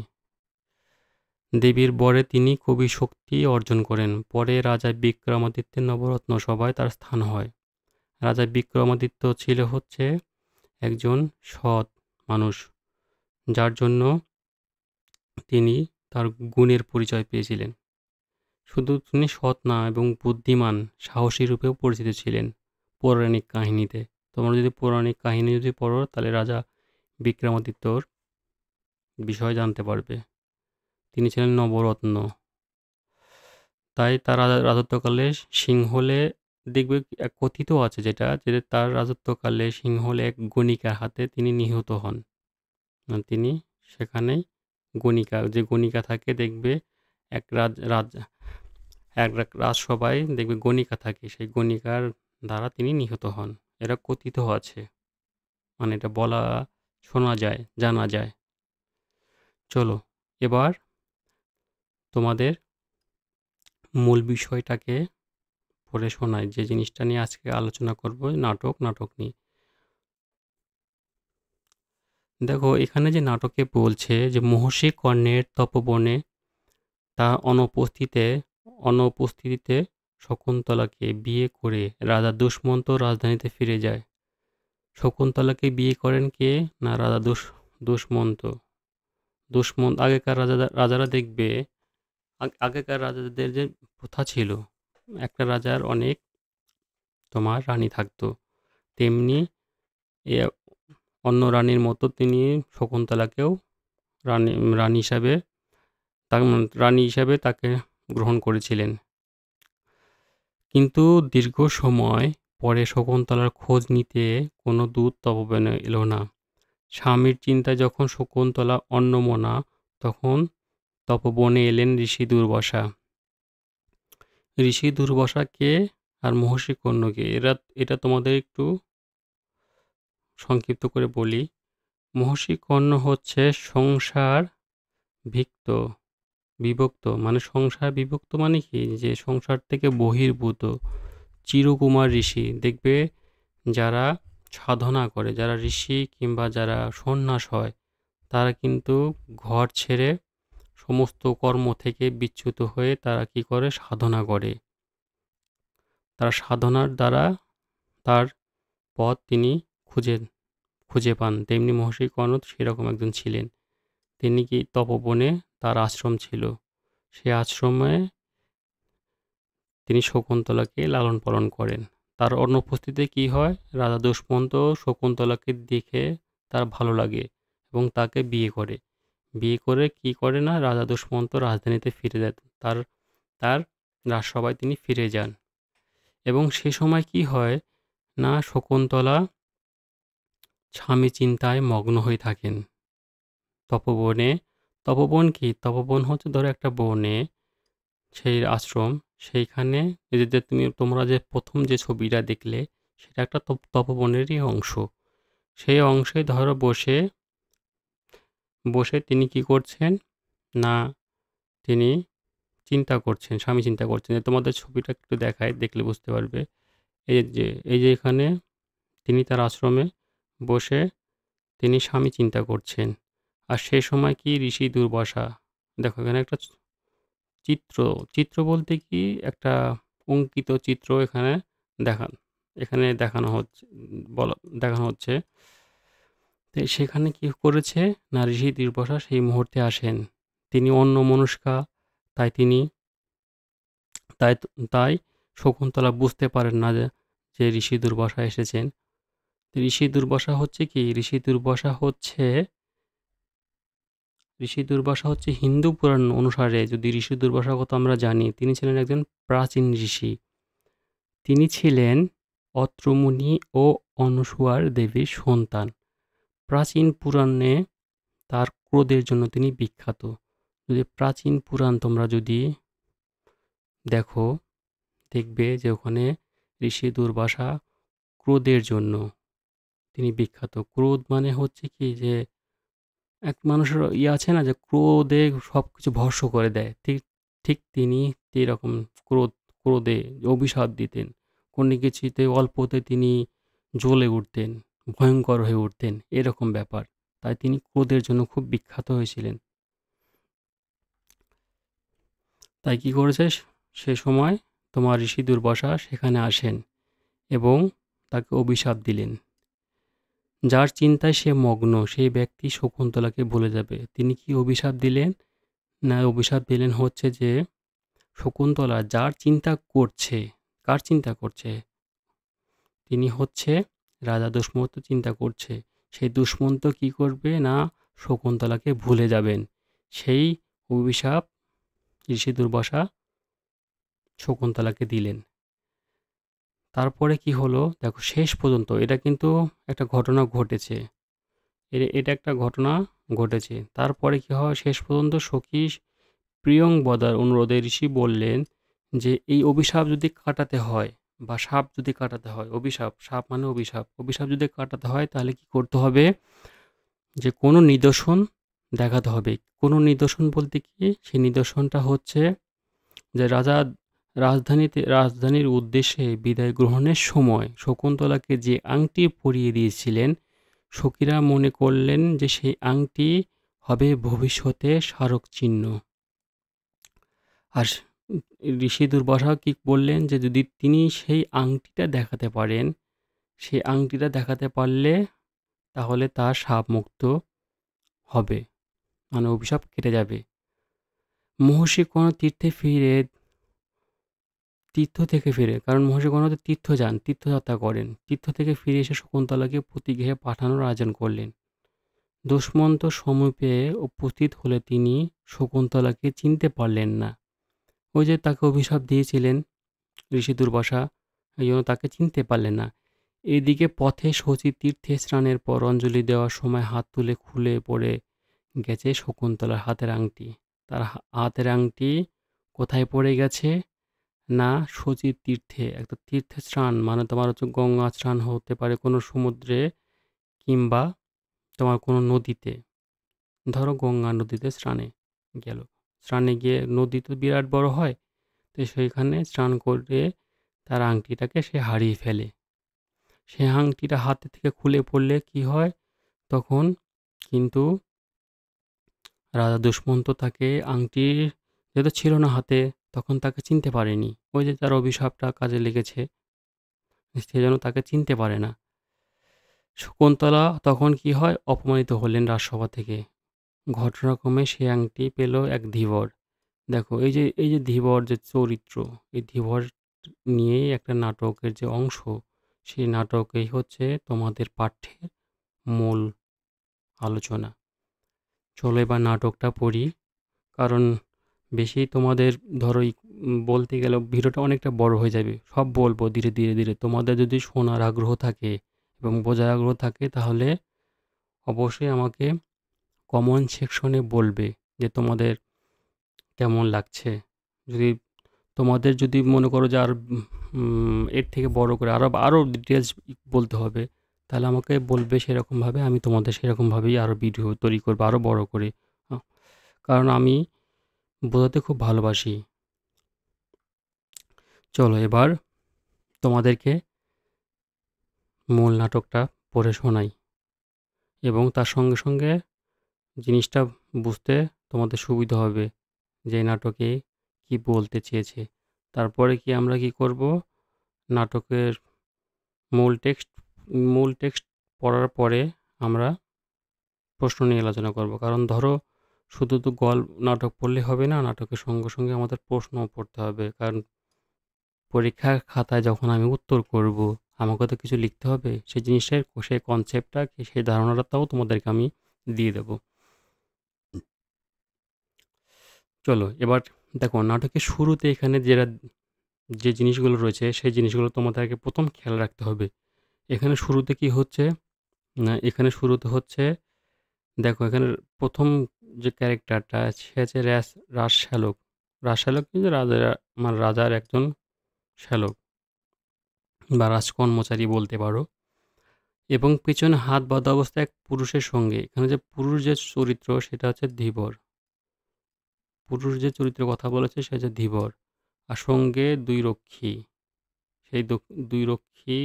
দেবীর বরে তিনি কবি শক্তি অর্জন করেন। পরে রাজা বিক্রমাদিত্যের নবরত্ন সভায় তার স্থান হয়। রাজা বিক্রমাদিত্য ছিল হচ্ছে একজন সৎ মানুষ, যার জন্য তিনি তার গুণের পরিচয় পেয়েছিলেন। শুধু তিনি সৎ না এবং বুদ্ধিমান, সাহসী রূপেও পরিচিত ছিলেন পৌরাণিক কাহিনীতে। তোমরা যদি পৌরাণিক কাহিনী যদি পড়ো তাহলে রাজা বিক্রমাদিত্যর বিষয় জানতে পারবে। তিনি ছিলেন নবরত্ন। তাই তার রাজত্বকালে সিংহলে দেখবে এক কথিত আছে যেটা যে তার রাজত্বকালে সিংহলে এক গণিকার হাতে তিনি নিহত হন। তিনি সেখানেই যে গণিকা থাকে দেখবে এক রাজসভায় দেখবে গণিকা থাকে, সেই গণিকার দ্বারা তিনি নিহত হন। এরা কথিত আছে, মানে এটা বলা, শোনা যায়, জানা যায়। চলো এবার তোমাদের মূল বিষয়টাকে পড়ে শোনাই, যে জিনিসটা নিয়ে আজকে আলোচনা করব, নাটক নিয়ে। দেখো এখানে যে নাটকে বলছে যে মহর্ষি কর্ণের তপবনে তার অনুপস্থিতিতে শকুন্তলাকে বিয়ে করে রাজা দুষ্মন্ত রাজধানীতে ফিরে যায়। শকুন্তলাকে বিয়ে করেন কে? না, রাজা দুষ্মন্ত। আগেকার রাজারা দেখবে, আগেকার রাজাদের যে প্রথা ছিল, একটা রাজার অনেক তোমার রানী থাকতো, তেমনি এ অন্য রানীর মতো তিনি শকুন্তলাকেও রানী হিসাবে তাকে গ্রহণ করেছিলেন। কিন্তু দীর্ঘ সময় পরে শকুন্তলার খোঁজ নিতে কোনো দূত তপবনে এলো না। স্বামীর চিন্তায় যখন শকুন্তলা অন্নমনা, তখন তপবনে এলেন ঋষি দুর্বাসা। ঋষি দুর্বাসা কে আর মহর্ষি কর্ণ কে? এটা তোমাদের একটু সংক্ষিপ্ত করে বলি। মহর্ষি কর্ণ হচ্ছে সংসার বিভক্ত, মানে সংসার বিভক্ত মানে কি, যে সংসার থেকে বহির্ভূত চিরকুমার ঋষি। দেখবে যারা সাধনা করে, যারা ঋষি কিংবা যারা সন্ন্যাস হয়, তারা কিন্তু ঘর ছেড়ে সমস্ত কর্ম থেকে বিচ্যুত হয়ে তারা কি করে? সাধনা করে। তারা সাধনার দ্বারা তার পথ তিনি খুঁজে পান। তেমনি মহর্ষি কর্ণ সেরকম একজন ছিলেন। তিনি কি তপবনে তার আশ্রম ছিল, সেই আশ্রমে তিনি শকুন্তলাকে লালন পালন করেন। তার অনুপস্থিতিতে কি হয়? রাজা দুষ্মন্ত শকুন্তলাকে দেখে তার ভালো লাগে এবং তাকে বিয়ে করে। বিয়ে করে কি করে না, রাজা দুষ্মন্ত রাজধানীতে ফিরে যায়। তার রাজসভায় তিনি ফিরে যান এবং সে সময় কি হয় না, শকুন্তলা স্বামী চিন্তায় মগ্ন হয়ে থাকেন তপবনে। তপবন কি? তপবন হচ্ছে ধরো একটা বনে, সেই আশ্রম, সেইখানে তোমরা যে প্রথম যে ছবিটা দেখলে, সেটা একটা তপবনেরই অংশ। সেই অংশে ধরো বসে তিনি কি করছেন না, তিনি চিন্তা করছেন, স্বামী চিন্তা করছেন। তোমাদের ছবিটা একটু দেখায়, দেখলে বুঝতে পারবে। এই যে এখানে তিনি তার আশ্রমে বসে তিনি স্বামী চিন্তা করছেন। আর সে সময় কি ঋষি দুর্বাসা, দেখো এখানে একটা চিত্র বলতে কি, একটা অঙ্কিত চিত্র এখানে দেখানো হচ্ছে। তো সেখানে কি করেছে না, ঋষি দুর্বাসা সেই মুহূর্তে আসেন। তিনি অন্যমনস্কা, তাই তিনি তাই তাই শকুন্তলা বুঝতে পারেন না যে ঋষি দুর্বাসা এসেছেন। ঋষি দুর্বাসা হচ্ছে কি? ঋষি দুর্বাসা হচ্ছে ঋষি দুর্বাসা হচ্ছে হিন্দু পুরাণ অনুসারে, যদি ঋষি দুর্বাসার কথা আমরা জানি, তিনি ছিলেন একজন প্রাচীন ঋষি। তিনি ছিলেন অত্র মুনি ও অনসূয়ার দেবীর সন্তান। প্রাচীন পুরাণে তার ক্রোধের জন্য তিনি বিখ্যাত। যদি প্রাচীন পুরাণ তোমরা যদি দেখো, দেখবে যে ওখানে ঋষি দুর্বাসা ক্রোধের জন্য তিনি বিখ্যাত। ক্রোধ মানে হচ্ছে কি, যে এক মানুষের আছে না, যে ক্রোধে সব কিছু ভস্ম করে দেয়, ঠিক ঠিক তিনি এরকম ক্রোধে অভিশাপ দিতেন। কোনো কিছুতে অল্পতে তিনি জ্বলে উঠতেন, ভয়ঙ্কর হয়ে উঠতেন, এরকম ব্যাপার। তাই তিনি ক্রোধের জন্য খুব বিখ্যাত হয়েছিলেন। তাই কি করেছে, সে সময় তোমার ঋষি দুর্বাসা সেখানে আসেন এবং তাকে অভিশাপ দিলেন। যার চিন্তায় সে মগ্ন সেই ব্যক্তি শকুন্তলাকে ভুলে যাবে। তিনি কি অভিশাপ দিলেন? না, অভিশাপ দিলেন হচ্ছে যে শকুন্তলা যার চিন্তা করছে, কার চিন্তা করছে? তিনি হচ্ছে রাজা দুষ্মন্ত চিন্তা করছে। সেই দুষ্মন্ত কি করবে না, শকুন্তলাকে ভুলে যাবেন। সেই অভিশাপ ঋষি দুর্বাসা শকুন্তলাকে দিলেন। তারপরে কি হলো দেখো, শেষ পর্যন্ত এটা কিন্তু একটা ঘটনা ঘটেছে, এটা একটা ঘটনা ঘটেছে। তারপরে কি হয়, শেষ পর্যন্ত সখী প্রিয়ংবদার অনুরোধে ঋষি বললেন যে এই অভিশাপ যদি কাটাতে হয়, বা সাপ যদি কাটাতে হয়, অভিশাপ, সাপ মানে অভিশাপ, অভিশাপ যদি কাটাতে হয় তাহলে কি করতে হবে, যে কোনো নিদর্শন দেখাতে হবে। কোনো নিদর্শন বলতে কি, সেই নিদর্শনটা হচ্ছে যে রাজধানীর উদ্দেশ্যে বিদায় গ্রহণের সময় শকুন্তলাকে যে আংটি পরিয়ে দিয়েছিলেন, সখীরা মনে করলেন যে সেই আংটি হবে ভবিষ্যতে স্মারক চিহ্ন। আর ঋষি দুর্বাসা কি বললেন, যে যদি তিনি সেই আংটিটা দেখাতে পারেন, সেই আংটিটা দেখাতে পারলে তাহলে তার শাপ মুক্ত হবে, মানে অভিশাপ কেটে যাবে। মহর্ষি কোনো তীর্থ থেকে ফিরে, কারণ মহর্ষি কোনো তীর্থযাত্রা করেন, তীর্থ থেকে ফিরে এসে শকুন্তলাকে প্রতিগৃহে পাঠানোর আয়োজন করলেন। দুষ্মন্ত সমীপে উপস্থিত হলে তিনি শকুন্তলাকে চিনতে পারলেন না। ওই যে তাকে অভিশাপ দিয়েছিলেন ঋষি দুর্বাসা, এই জন্য তাকে চিনতে পারলেন না। এদিকে পথে শচী তীর্থে স্নানের পর অঞ্জলি দেওয়ার সময় হাত তুলে খুলে পড়ে গেছে শকুন্তলার হাতের আংটি। তার হাতের আংটি কোথায় পড়ে গেছে না, শচী তীর্থে। একটা তীর্থে স্নান মানে তোমার হচ্ছে গঙ্গা স্নান হতে পারে, কোনো সমুদ্রে কিংবা তোমার কোনো নদীতে। ধরো গঙ্গা নদীতে স্নানে গেল, স্নানে গিয়ে নদী তো বিরাট বড় হয়, তো সেইখানে স্নান করে তার আংটিটাকে সে হারিয়ে ফেলে। সে আংটিটা হাতে থেকে খুলে পড়লে কি হয়, তখন কিন্তু রাজা দুষ্মন্ত তাকে আংটি যেহেতু ছিল না হাতে, তখন তাকে চিনতে পারেনি। ওই যে তার অভিশাপটা কাজে লেগেছে, সেজন্য তাকে চিনতে পারে না। শকুন্তলা তখন কি হয়, অপমানিত হলেন রাজসভা থেকে। ঘটনাক্রমে সে আংটি পেল এক ধীবর। দেখো এই যে ধীবর যে চরিত্র, এই ধীবর নিয়েই একটা নাটকের যে অংশ, সেই নাটকেই হচ্ছে তোমাদের পাঠ্যের মূল আলোচনা। চলো এবার নাটকটা পড়ি, কারণ বেশি তোমাদের ধরো বলতে গেলে ভিডিওটা অনেকটা বড় হয়ে যাবে। সব বলবো ধীরে ধীরে ধীরে। তোমাদের যদি শোনার আগ্রহ থাকে এবং বোঝার আগ্রহ থাকে তাহলে অবশ্যই আমাকে কমেন্ট সেকশনে বলবে যে তোমাদের কেমন লাগছে। যদি তোমাদের যদি মনে করো যে আর এর থেকে বড় করে আরও ডিটেলস বলতে হবে, তাহলে আমাকে বলবে, সেরকমভাবে আমি তোমাদের সেরকমভাবেই আরও ভিডিও তৈরি করবো আরও বড় করে। কারণ আমি বোঝাতে খুব ভালোবাসি। চলো এবার তোমাদেরকে মূল নাটকটা পড়ে শোনাই, এবং তার সঙ্গে সঙ্গে জিনিসটা বুঝতে তোমাদের সুবিধা হবে যে নাটকে কি বলতে চেয়েছে। তারপরে কি আমরা কি করব, নাটকের মূল টেক্সট পড়ার পরে আমরা প্রশ্ন নিয়ে আলোচনা করব। কারণ ধরো শুধু তো নাটক পড়লে হবে না, নাটকের সঙ্গে সঙ্গে আমাদের প্রশ্নও পড়তে হবে। কারণ পরীক্ষার খাতায় যখন আমি উত্তর করব, আমাকে তো কিছু লিখতে হবে। সেই জিনিসটার, সেই কনসেপ্টটা, সেই ধারণাটাও তোমাদেরকে আমি দিয়ে দেব। চলো এবার দেখো নাটকের শুরুতে এখানে যে জিনিসগুলো রয়েছে সেই জিনিসগুলো তোমাদেরকে ১ম খেয়াল রাখতে হবে। এখানে শুরুতে কি হচ্ছে? না এখানে শুরুতে হচ্ছে দেখো এখানে ১ম যে ক্যারেক্টারটা সে হচ্ছে রাজশ্যালক। রাজশ্যালক কিন্তু রাজার একজন শ্যালক বা রাজকর্মচারী বলতে পারো। এবং পেছনে হাত বাঁধা অবস্থায় এক পুরুষের সঙ্গে। এখানে যে পুরুষ যে চরিত্র সেটা হচ্ছে ধীবর। পুরুষ যে চরিত্রের কথা বলেছে সে হচ্ছে ধীবর। আর সঙ্গে ২ রক্ষী। সেই ২ রক্ষী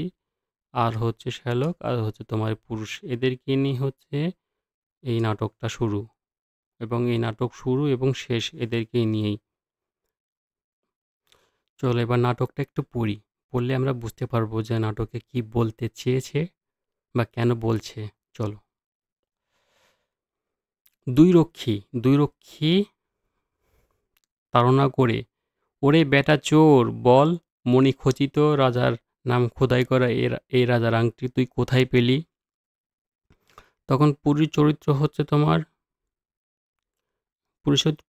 আর হচ্ছে শ্যালক আর হচ্ছে তোমার পুরুষ। এদেরকে নিয়ে হচ্ছে এই নাটকটা শুরু। এবং এই নাটক শুরু এবং শেষ এদেরকেই নিয়েই। চলো এবার নাটকটা একটু পড়ি। পড়লে আমরা বুঝতে পারবো যে নাটকে কি বলতে চেয়েছে বা কেন বলছে। চলো। ২ রক্ষী তাড়না করে, "ওরে বেটা চোর, বল মণিখচিত রাজার নাম খোদাই করা এই রাজার আংটি তুই কোথায় পেলি?" তখন পুরী চরিত্র হচ্ছে তোমার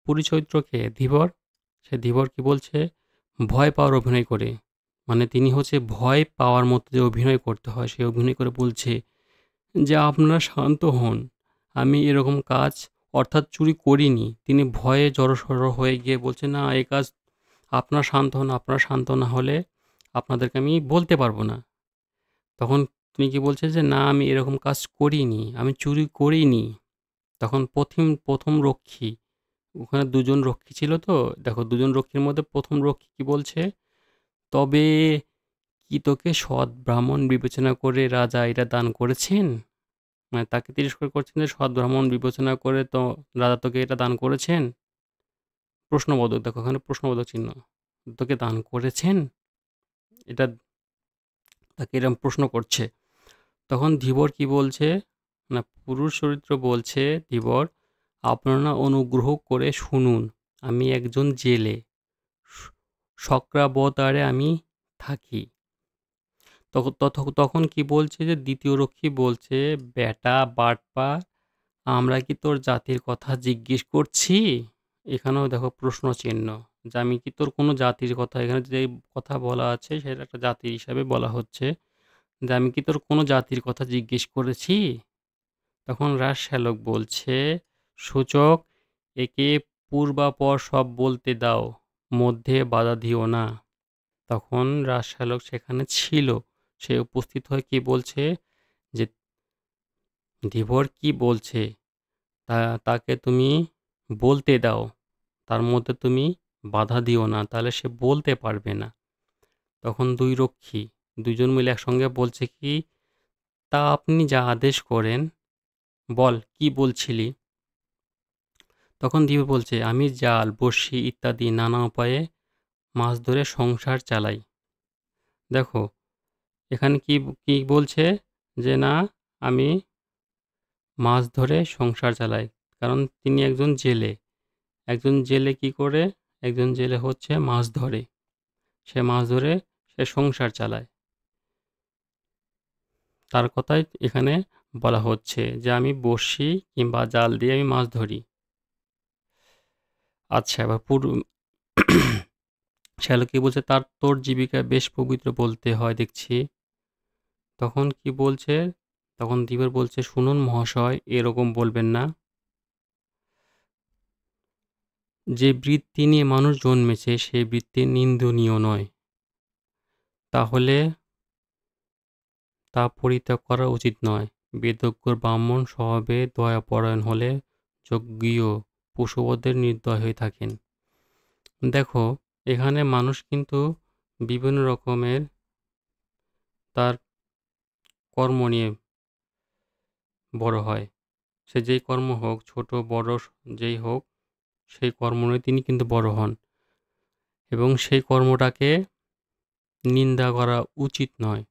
পুরী চরিত্র কে? ধীবর। সে ধীবর কি বলছে? ভয় পাওয়ার অভিনয় করে। মানে তিনি হচ্ছে ভয় পাওয়ার মতো যে অভিনয় করতে হয় সে অভিনয় করে বলছে যে, "আপনারা শান্ত হন। আমি এরকম কাজ অর্থাৎ চুরি করিনি।" তিনি ভয়ে জড়সড় হয়ে গিয়ে বলছে, "না এ কাজ আপনারা শান্ত হন, আপনারা শান্ত না হলে আপনাদেরকে আমি বলতে পারব না।" তখন তিনি কি বলছে যে, "না আমি এরকম কাজ করিনি, আমি চুরি করিনি।" তখন ১ম রক্ষী, ওখানে ২ জন রক্ষী ছিল তো, দেখো ২ জন রক্ষীর মধ্যে ১ম রক্ষী কি বলছে, "তবে কি তোকে সৎ ব্রাহ্মণ বিবেচনা করে রাজা এটা দান করেছেন?" মানে তাকে তিরস্কার করছেন যে, "সৎ ব্রাহ্মণ বিবেচনা করে তো রাজা তোকে এটা দান করেছেন?" প্রশ্নবোধক, দেখো এখানে প্রশ্নবোধক চিহ্ন। "তোকে দান করেছেন?" এটা তাকে এরকম প্রশ্ন করছে। তখন ধীবর কি বলছে? না পুরুষ চরিত্র বলছে ধীবর, "আপনারা অনুগ্রহ করে শুনুন। আমি একজন জেলে। স শক্রাবতারে আমি থাকি।" তখন কি বলছে যে ২য় রক্ষী বলছে, "বেটা বাটপার, আমরা কি তোর জাতির কথা জিজ্ঞেস করছি?" এখানেও দেখো প্রশ্নচিহ্ন। যে আমি কি তোর কোনো জাতির কথা এখানে যে কথা বলা আছে সেটা একটা জাতি হিসাবে বলা হচ্ছে। যে আমি কি তোর কোনো জাতির কথা জিজ্ঞেস করেছি? তখন রাজশ্যালক বলছে, "সূচক, একে পূর্বাপর সব বলতে দাও, মধ্যে বাধা দিও না।" তখন রাজশ্যালক সেখানে ছিল। সে উপস্থিত হয়ে কি বলছে যে, "ধীবর কি বলছে তাকে তুমি বলতে দাও, তার মধ্যে তুমি বাধা দিও না, তাহলে সে বলতে পারবে না।" তখন ২ রক্ষী ২ জন মিলে একসঙ্গে বলছে কি, "তা আপনি যা আদেশ করেন, বল কি বলছিলি?" তখন ধীবর বলছে, "আমি জাল, বড়শি ইত্যাদি নানা উপায়ে মাছ ধরে সংসার চালাই।" দেখো এখানে কি কি বলছে যে, "না আমি মাছ ধরে সংসার চালাই।" কারণ তিনি একজন জেলে। একজন জেলে কি করে? একজন জেলে হচ্ছে মাছ ধরে। সে মাছ ধরে সে সংসার চালায়। তার কথাই এখানে বলা হচ্ছে যে, "আমি বড়শি কিংবা জাল দিয়ে আমি মাছ ধরি।" আচ্ছা এবার শ্যালক কি বলছে, তোর জীবিকা বেশ পবিত্র বলতে হয় দেখছি।" তখন কি বলছে? তখন ধীবর বলছে, "শুনুন মহাশয়, এরকম বলবেন না। যে বৃত্তি নিয়ে মানুষ জন্মেছে সেই বৃত্তি নিন্দনীয় নয়। তাহলে তা পরিত্যাগ করা উচিত নয়। বেদজ্ঞ ব্রাহ্মণ স্বভাবে দয়াপরায়ণ হলে যজ্ঞীয় পশুবধের নির্দয় হয়ে থাকেন।" দেখো এখানে মানুষ কিন্তু বিভিন্ন রকমের তার কর্ম নিয়ে বড় হয়। সে যেই কর্ম হোক, ছোট বড় যেই হোক, সেই কর্ম নিয়ে তিনি কিন্তু বড় হন এবং সেই কর্মটাকে নিন্দা করা উচিত নয়।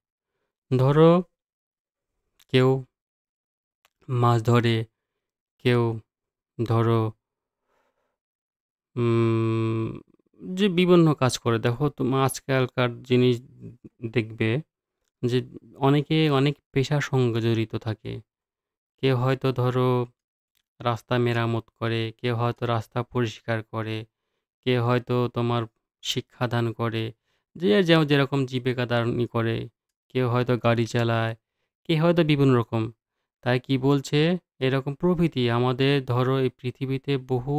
ধরো কেউ মাছ ধরে, কেউ ধরো উম যে বিভিন্ন কাজ করে। দেখো তোমার আজকালকার জিনিস দেখবে যে অনেকে অনেক পেশার সঙ্গে জড়িত থাকে। কেউ হয়তো ধরো রাস্তা মেরামত করে, কেউ হয়তো রাস্তা পরিষ্কার করে, কে হয়তো তোমার শিক্ষাদান করে, যে যেরকম জীবিকাদানই করে, কেউ হয়তো গাড়ি চালায়, কে হয়তো বিভিন্ন রকম। তাই কি বলছে, এরকম প্রভৃতি আমাদের ধরো এই পৃথিবীতে বহু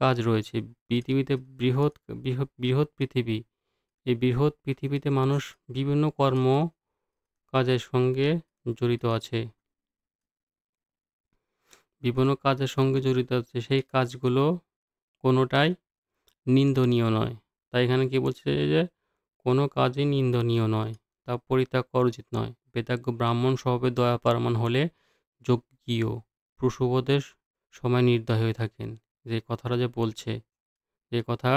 কাজ রয়েছে। পৃথিবীতে বৃহৎ বৃহৎ বৃহৎ পৃথিবী। এই বৃহৎ পৃথিবীতে মানুষ বিভিন্ন কাজের সঙ্গে জড়িত আছে। বিভিন্ন কাজের সঙ্গে জড়িত আছে, সেই কাজগুলো কোনোটাই নিন্দনীয় নয়। তাই এখানে কি বলছে যে কোনো কাজই নিন্দনীয় নয়, তা পরিত্যাগ করা উচিত নয়। বেদাজ্ঞ ব্রাহ্মণ স্বভাবে দয়াপরমান হলে যজ্ঞীয় প্রসূবদের সময় নির্দয় হয়ে থাকেন। যে কথাটা যে বলছে, যে কথা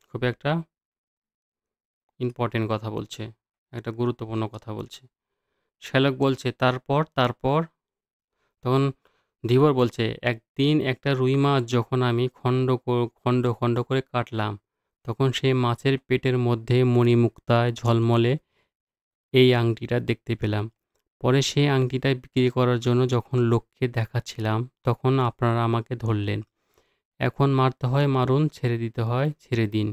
খুব একটা ইম্পর্টেন্ট কথা বলছে, একটা গুরুত্বপূর্ণ কথা বলছে। শ্যালক বলছে তারপর তখন ধীবর বলছে, একদিন একটা রুই মাছ যখন আমি খণ্ড খণ্ড করে কাটলাম, তখন সেই মাছের পেটের মধ্যে মণিমুক্তায় ঝলমলে এই আংটিটা দেখতে পেলাম। পরে সেই আংটিটা বিক্রি করার জন্য যখন লোককে দেখাচ্ছিলাম, তখন আপনারা আমাকে ধরলেন। এখন মারতে হয় মারুন, ছেড়ে দিতে হয় ছেড়ে দিন।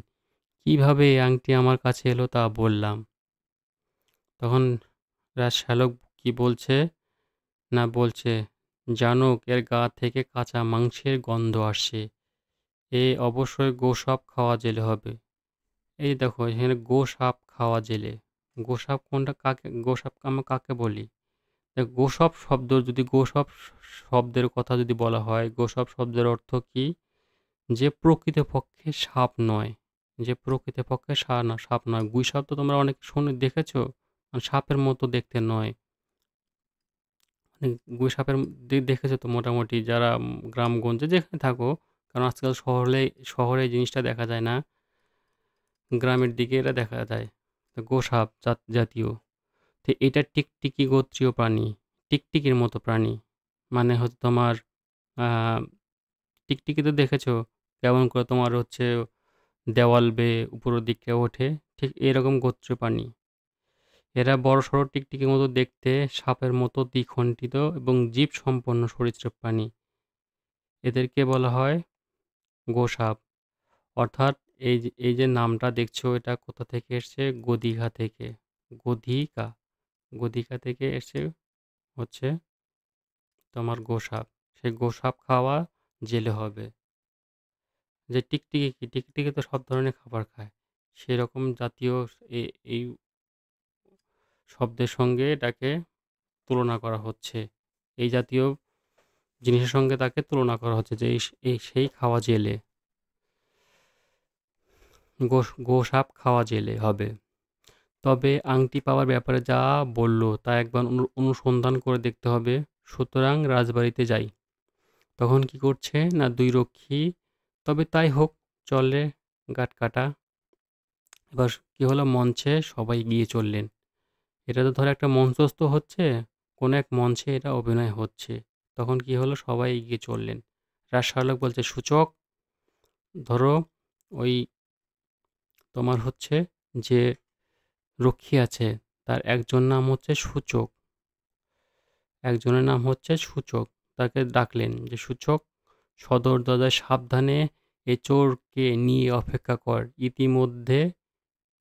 কিভাবে এই আংটি আমার কাছে এলো তা বললাম। তখন শ্যালক কি বলছে না বলছে, জানুক এর গা থেকে কাঁচা মাংসের গন্ধ আসছে, এ অবশ্যই গোসাপ খাওয়া জেলে হবে। এই দেখো এখানে গোসাপ খাওয়া জেলে, গোসাপ কোনটা, কাকে গোসাপ আমরা কাকে বলি? গোসব শব্দ, যদি গোসব শব্দের কথা যদি বলা হয়, গোসব শব্দের অর্থ কি? যে প্রকৃতপক্ষে সাপ নয়, যে প্রকৃতপক্ষে সাপ নয়। গুইসাপ তো তোমরা অনেক শুনে দেখেছো, মানে সাপের মতো দেখতে নয়। মানে গুইসাপের দেখেছো তো মোটামুটি, যারা গ্রামগঞ্জে যেখানে থাকো, কারণ আজকাল শহরে এই জিনিসটা দেখা যায় না, গ্রামের দিকে এটা দেখা যায়। তো গোসাপ জাতীয়। তো এটা টিকটিকি গোত্রীয় প্রাণী, টিকটিকির মতো প্রাণী। মানে হচ্ছে তোমার টিকটিকি তো দেখেছো কেমন করে তোমার হচ্ছে দেওয়াল বেয়ে উপরের দিকে ওঠে, ঠিক এরকম গোত্রীয় প্রাণী। এরা বড়সড় টিকটিকির মতো দেখতে, সাপের মতো দ্বিখণ্ডিত এবং জীব সম্পন্ন সরীসৃপ প্রাণী। এদেরকে বলা হয় গোসাপ। অর্থাৎ এই যে নামটা দেখছো, এটা কোথা থেকে এসছে? গদিঘা থেকে। গধিকা, গদিকা থেকে এসে হচ্ছে তোমার গোসাপ। সেই গোসাপ খাওয়া জেলে হবে। যে টিকটিকি কি, টিকটিকি তো সব ধরনের খাবার খায়, সেরকম জাতীয় এই শব্দের সঙ্গে এটাকে তুলনা করা হচ্ছে। এই জাতীয় জিনিসের সঙ্গে তাকে তুলনা করা হচ্ছে যে এই সেই খাওয়া জেলে, গোসাপ খাওয়া জেলে হবে। তবে আংটি পাওয়ার ব্যাপারে যা বলল তা একবার অনুসন্ধান করে দেখতে হবে। সুতরাং রাজবাড়িতে যাই। তখন কি করছে না, দুই রক্ষী, তবে তাই হোক, চলে গাট কাটা। এবার কি হলো, মঞ্চে সবাই গিয়ে চললেন। এটা তো ধরো একটা মঞ্চস্থ হচ্ছে, কোনো এক মঞ্চে এটা অভিনয় হচ্ছে। তখন কি হলো, সবাই এগিয়ে চললেন। রাজশালক বলছে, সূচক ধরো ওই তোমার হচ্ছে যে রক্ষী আছে, তার একজন নাম হচ্ছে সূচক, একজনের নাম হচ্ছে সূচক। তাকে ডাকলেন যে, সূচক সদর দরজায় সাবধানে এ চোরকে নিয়ে অপেক্ষা কর। ইতিমধ্যে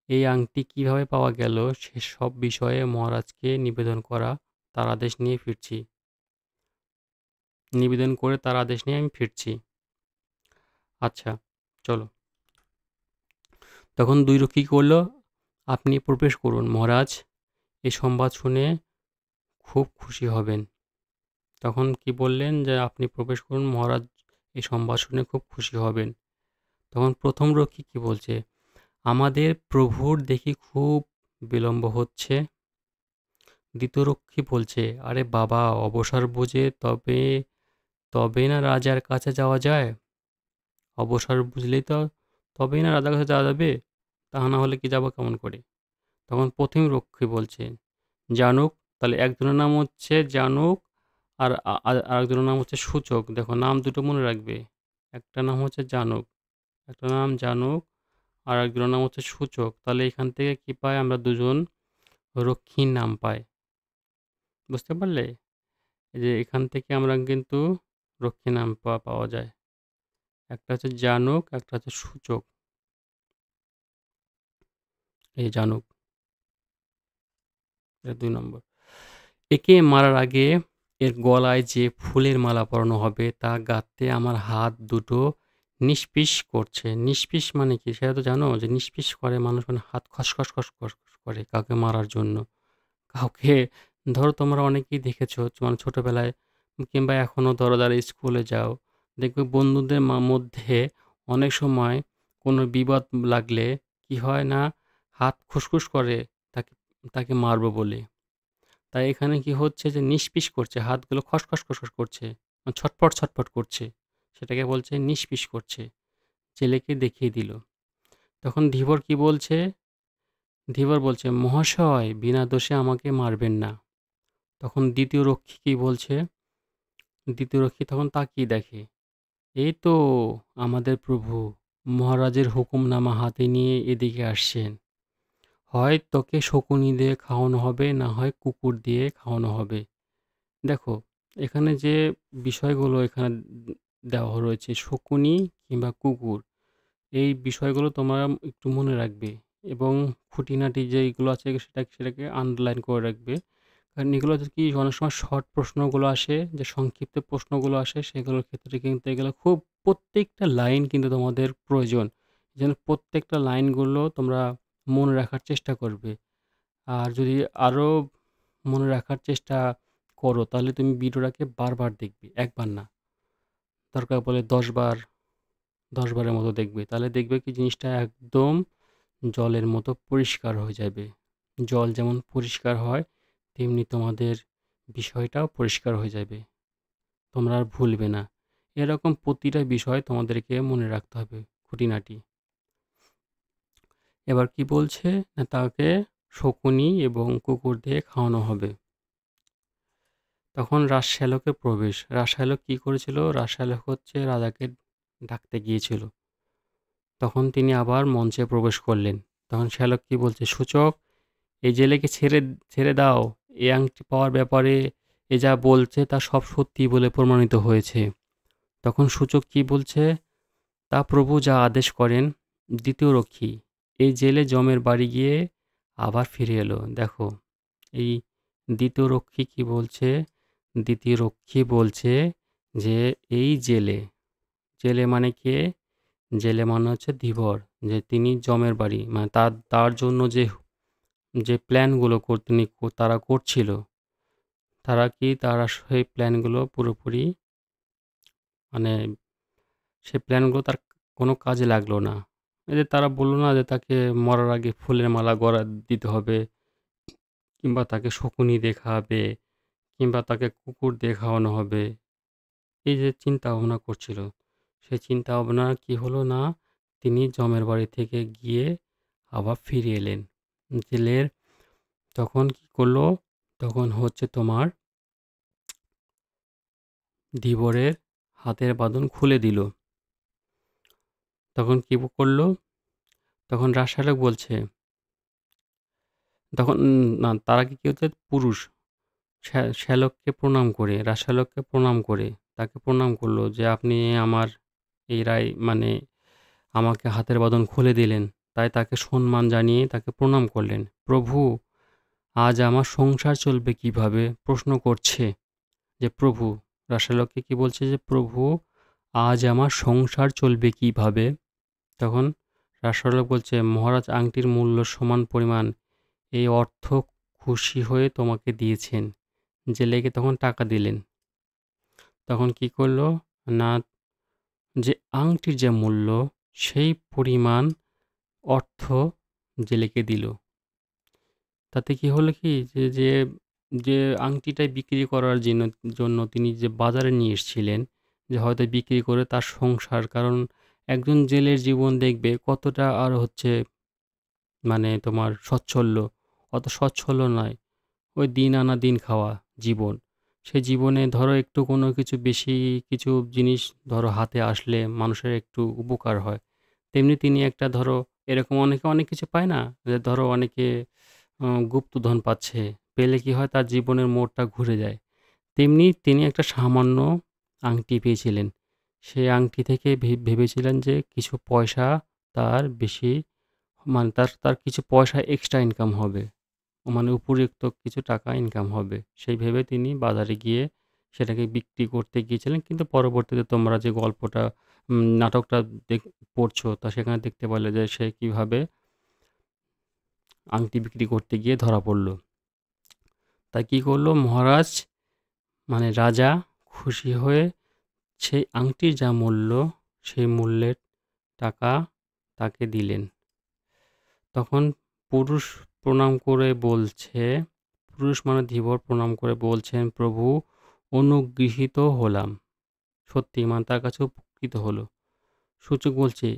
এই আংটি কিভাবে পাওয়া গেল সেসব বিষয়ে মহারাজকে নিবেদন করে তার আদেশ নিয়ে আমি ফিরছি। আচ্ছা, চলো। তখন দুই রক্ষী করল, আপনি প্রবেশ করুন মহারাজ, এই সংবাদ শুনে খুব খুশি হবেন। তখন কি বললেন যে আপনি প্রবেশ করুন মহারাজ, এই সংবাদ শুনে খুব খুশি হবেন। তখন প্রথম রক্ষী কি বলছে, আমাদের প্রভুর দেখি খুব বিলম্ব হচ্ছে। দ্বিতীয় রক্ষী বলছে, আরে বাবা, অবসর বুঝে তবে না রাজার কাছে যাওয়া যায়। অবসর বুঝলেই তো তবেই না রাজার কাছে যাওয়া যাবে, তা না হলে কি যাবো কেমন করে? তখন প্রথম রক্ষী বলছে, জানুক। তাহলে একজনের নাম হচ্ছে জানুক, আরেকজনের নাম হচ্ছে সূচক। দেখো নাম দুটো মনে রাখবে, একটা নাম হচ্ছে জানুক, একটা নাম জানুক, আর একজনের নাম হচ্ছে সূচক। তাহলে এখান থেকে কি পাই আমরা, দুজন রক্ষীর নাম পাই। বুঝতে পারলে? এই যে এখান থেকে আমরা কিন্তু রক্ষী নাম পাওয়া যায়। একটা হচ্ছে জানুক, একটা হচ্ছে সূচক। এই জানুক, এটা ২ নম্বর। একে মারার আগে এর গলায় যে ফুলের মালা পরানো হবে তা গাঁথতে আমার হাত দুটো নিষ্পিস করছে। নিষ্পিস মানে কি? সেটা তো জানো যে নিষ্পিস করে মানুষ মানে হাত খসখস খসখস করে কাউকে মারার জন্য। কাউকে ধরো তোমরা অনেকেই দেখেছো মানে ছোটবেলায় কিংবা এখনো ধরো যারা স্কুলে যাও, দেখবে বন্ধুদের মধ্যে অনেক সময় কোনো বিবাদ লাগলে কি হয় না, হাত খুসখুস করে তাকে তাকে মারবো বলে। তাই এখানে কি হচ্ছে যে নিষ্পিস করছে, হাতগুলো খসখস খসখস করছে, ছটফট ছটফট করছে, সেটাকে বলছে নিষ্পিস করছে। ছেলেকে দেখিয়ে দিল। তখন ধীবর কি বলছে? ধীবর বলছে, মহাশয় বিনা দোষে আমাকে মারবেন না। তখন দ্বিতীয় রক্ষী কি বলছে? দ্বিতীয় রক্ষী তখন তাকিয়ে দেখে, এই তো আমাদের প্রভু মহারাজের হুকুমনামা হাতে নিয়ে এদিকে আসছেন। হয় তোকে শকুনি দিয়ে খাওয়ানো হবে, না হয় কুকুর দিয়ে খাওয়ানো হবে। দেখো, এখানে যে বিষয়গুলো এখানে দেওয়া রয়েছে শকুনি কিংবা কুকুর, এই বিষয়গুলো তোমরা একটু মনে রাখবে এবং খুঁটিনাটি যেইগুলো আছে সেটাকে আন্ডারলাইন করে রাখবে। কারণ এগুলো হচ্ছে কি অনেক সময় শর্ট প্রশ্নগুলো আসে, যে সংক্ষিপ্ত প্রশ্নগুলো আসে সেগুলোর ক্ষেত্রে কিন্তু এগুলো খুব প্রত্যেকটা লাইন কিন্তু তোমাদের প্রয়োজন। যেন প্রত্যেকটা লাইনগুলো তোমরা মনে রাখার চেষ্টা করবে। আর যদি আরও মনে রাখার চেষ্টা করো তাহলে তুমি ভিডিওটাকে বারবার দেখবে, একবার না, দরকার পড়লে 10 বার 10 বারের মতো দেখবে। তাহলে দেখবে কি জিনিসটা একদম জলের মতো পরিষ্কার হয়ে যাবে। জল যেমন পরিষ্কার হয় তেমনি তোমাদের বিষয়টাও পরিষ্কার হয়ে যাবে। তোমরা আর ভুলবে না। এরকম প্রতিটা বিষয় তোমাদেরকে মনে রাখতে হবে, খুঁটিনাটি। এবার কি বলছে না, তাকে শকুনি এবং কুকুর দিয়ে খাওয়ানো হবে। তখন রাজশ্যালকের প্রবেশ। রাজশ্যালক কি করেছিল? রাজশ্যালক হচ্ছে রাজাকে ডাকতে গিয়েছিল। তখন তিনি আবার মঞ্চে প্রবেশ করলেন। তখন শ্যালক কি বলছে? সূচক, এই জেলেকে ছেড়ে ছেড়ে দাও। এই আংটি পাওয়ার ব্যাপারে এ যা বলছে তা সব সত্যি বলে প্রমাণিত হয়েছে। তখন সূচক কি বলছে? তা প্রভু যা আদেশ করেন। দ্বিতীয় রক্ষী এই জেলে যমের বাড়ি গিয়ে আবার ফিরে এলো। দেখো, এই দ্বিতীয় রক্ষী কি বলছে? দ্বিতীয় রক্ষী বলছে যে এই জেলে, জেলে মানে কে? জেলে মানে হচ্ছে ধীবর, যে তিনি যমের বাড়ি মানে তার তার জন্য যে যে প্ল্যানগুলো তারা করছিল, তারা সেই প্ল্যানগুলো পুরোপুরি মানে সেই প্ল্যানগুলো তার কোনো কাজে লাগলো না। এই যে তারা বলল না যে তাকে মরার আগে ফুলের মালা গড়া দিতে হবে, কিংবা তাকে শকুনি দিয়ে খাওয়াবে, কিংবা তাকে কুকুর দিয়ে খাওয়ানো হবে। এই যে চিন্তা ভাবনা করছিল, সেই চিন্তা ভাবনা কি হলো না, তিনি যমের বাড়ি থেকে গিয়ে আবার ফিরে এলেন। জেলের তখন কি করলো? তখন হচ্ছে তোমার ধীবরের হাতের বাঁধন খুলে দিল। তখন কি করলো? তখন রাজশ্যালক বলছে, তখন না, তার আগে কি হচ্ছে, পুরুষ শ্যালককে প্রণাম করে, রাজশ্যালককে প্রণাম করে, তাকে প্রণাম করলো যে আপনি আমার এই রায় মানে আমাকে হাতের বাঁধন খুলে দিলেন। তাই তাকে সম্মান জানিয়ে তাকে প্রণাম করলেন। প্রভু, আজ আমার সংসার চলবে কিভাবে? প্রশ্ন করছে যে প্রভু, রাজশ্যালককে কি বলছে যে প্রভু, আজ আমার সংসার চলবে কিভাবে? তখন রাজশ্যালক বলছে, মহারাজ আংটির মূল্য সমান পরিমাণ এই অর্থ খুশি হয়ে তোমাকে দিয়েছেন। জেলেকে তখন টাকা দিলেন। তখন কি করলো না, যে আংটির যে মূল্য সেই পরিমাণ অর্থ জেলেকে দিল। তাতে কি হলো কি, যে যে যে আংটিটা বিক্রি করার জন্য তিনি যে বাজারে নিয়ে এসেছিলেন, যে হয়তো বিক্রি করে তার সংসার, কারণ একজন জেলের জীবন দেখবে কতটা আর হচ্ছে মানে তোমার সচ্ছল্য, অত সচ্ছল্য নয়। ওই দিন আনা দিন খাওয়া জীবন। সেই জীবনে ধরো একটু কোনো কিছু বেশি কিছু জিনিস ধরো হাতে আসলে মানুষের একটু উপকার হয়। তেমনি তিনি একটা ধরো এরকম অনেকে অনেক কিছু পায় না? যে ধরো অনেকে গুপ্তধন পাচ্ছে। পেলে কি হয় তার জীবনের মোড়টা ঘুরে যায়। তেমনি তিনি একটা সামান্য আংটি পেয়েছিলেন। সেই আংটি থেকে ভেবেছিলেন যে কিছু পয়সা তার বেশি, মানে তার কিছু পয়সা এক্সট্রা ইনকাম হবে। মানে উপরিউক্ত কিছু টাকা ইনকাম হবে। সেই ভেবে তিনি বাজারে গিয়ে সেটাকে বিক্রি করতে গিয়েছিলেন। কিন্তু পরবর্তীতে তোমরা যে গল্পটা নাটকটা দেখ পড়ছো, তা সেখানে দেখতে পারলে যে সে কিভাবে আংটি বিক্রি করতে গিয়ে ধরা পড়ল। তাই কি করলো মহারাজ, মানে রাজা খুশি হয়ে সেই আংটির যা মূল্য, সেই মূল্যের টাকা তাকে দিলেন। তখন পুরুষ প্রণাম করে বলছে, পুরুষ মানে ধীবর প্রণাম করে বলছেন, প্রভু অনুগৃহীত হলাম। সত্যি মানে তার কাছে উপকৃত হলো। সূচক বলছে,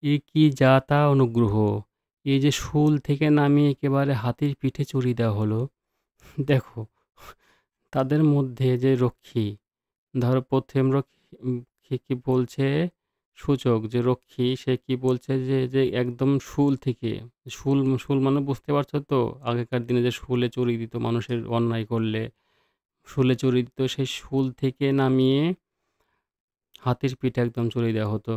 এ কি যা তা অনুগ্রহ, এই যে শুল থেকে নামিয়ে একেবারে হাতির পিঠে চড়িয়ে দেওয়া হলো। দেখো তাদের মধ্যে যে রক্ষী, ধরো প্রথম রক্ষী কি বলছে, সূচক যে রক্ষী সে কি বলছে যে একদম শুল থেকে, শুল শুল মানে বুঝতে পারছো তো, আগেকার দিনে যে শুলে চড়িয়ে দিত মানুষের অন্যায় করলে, শুলে চড়িয়ে দিত, সেই শুল থেকে নামিয়ে হাতির পিঠে একদম চড়িয়ে দেওয়া হতো।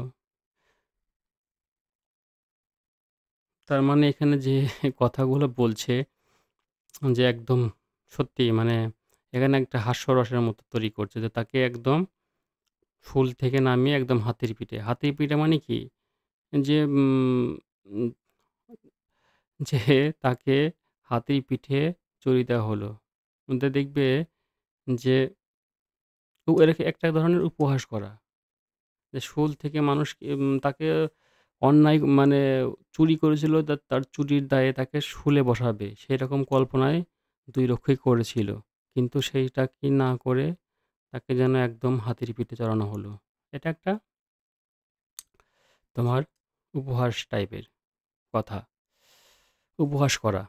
তার মানে এখানে যে কথাগুলো বলছে যে একদম সত্যি, মানে এখানে একটা হাস্যরসের মতো তৈরি করছে যে তাকে একদম শুল থেকে নামিয়ে একদম হাতির পিঠে। হাতির পিঠে মানে কি? যে উম যে তাকে হাতির পিঠে চড়িয়ে দেওয়া হলো। ওদের দেখবে যে এরা একটা ধরনের উপহাস করা। যে শুল থেকে মানুষকে তাকে অন্যায় মানে চুরি করেছিল, তার চুরির দায়ে তাকে শুলে বসাবে। সেরকম কল্পনায় ২ রক্ষী করেছিল। কিন্তু সেইটা কি না করে তাকে যেন একদম হাতির পিঠে চড়ানো হলো। এটা একটা তোমার উপহাস টাইপের কথা। উপহাস করা।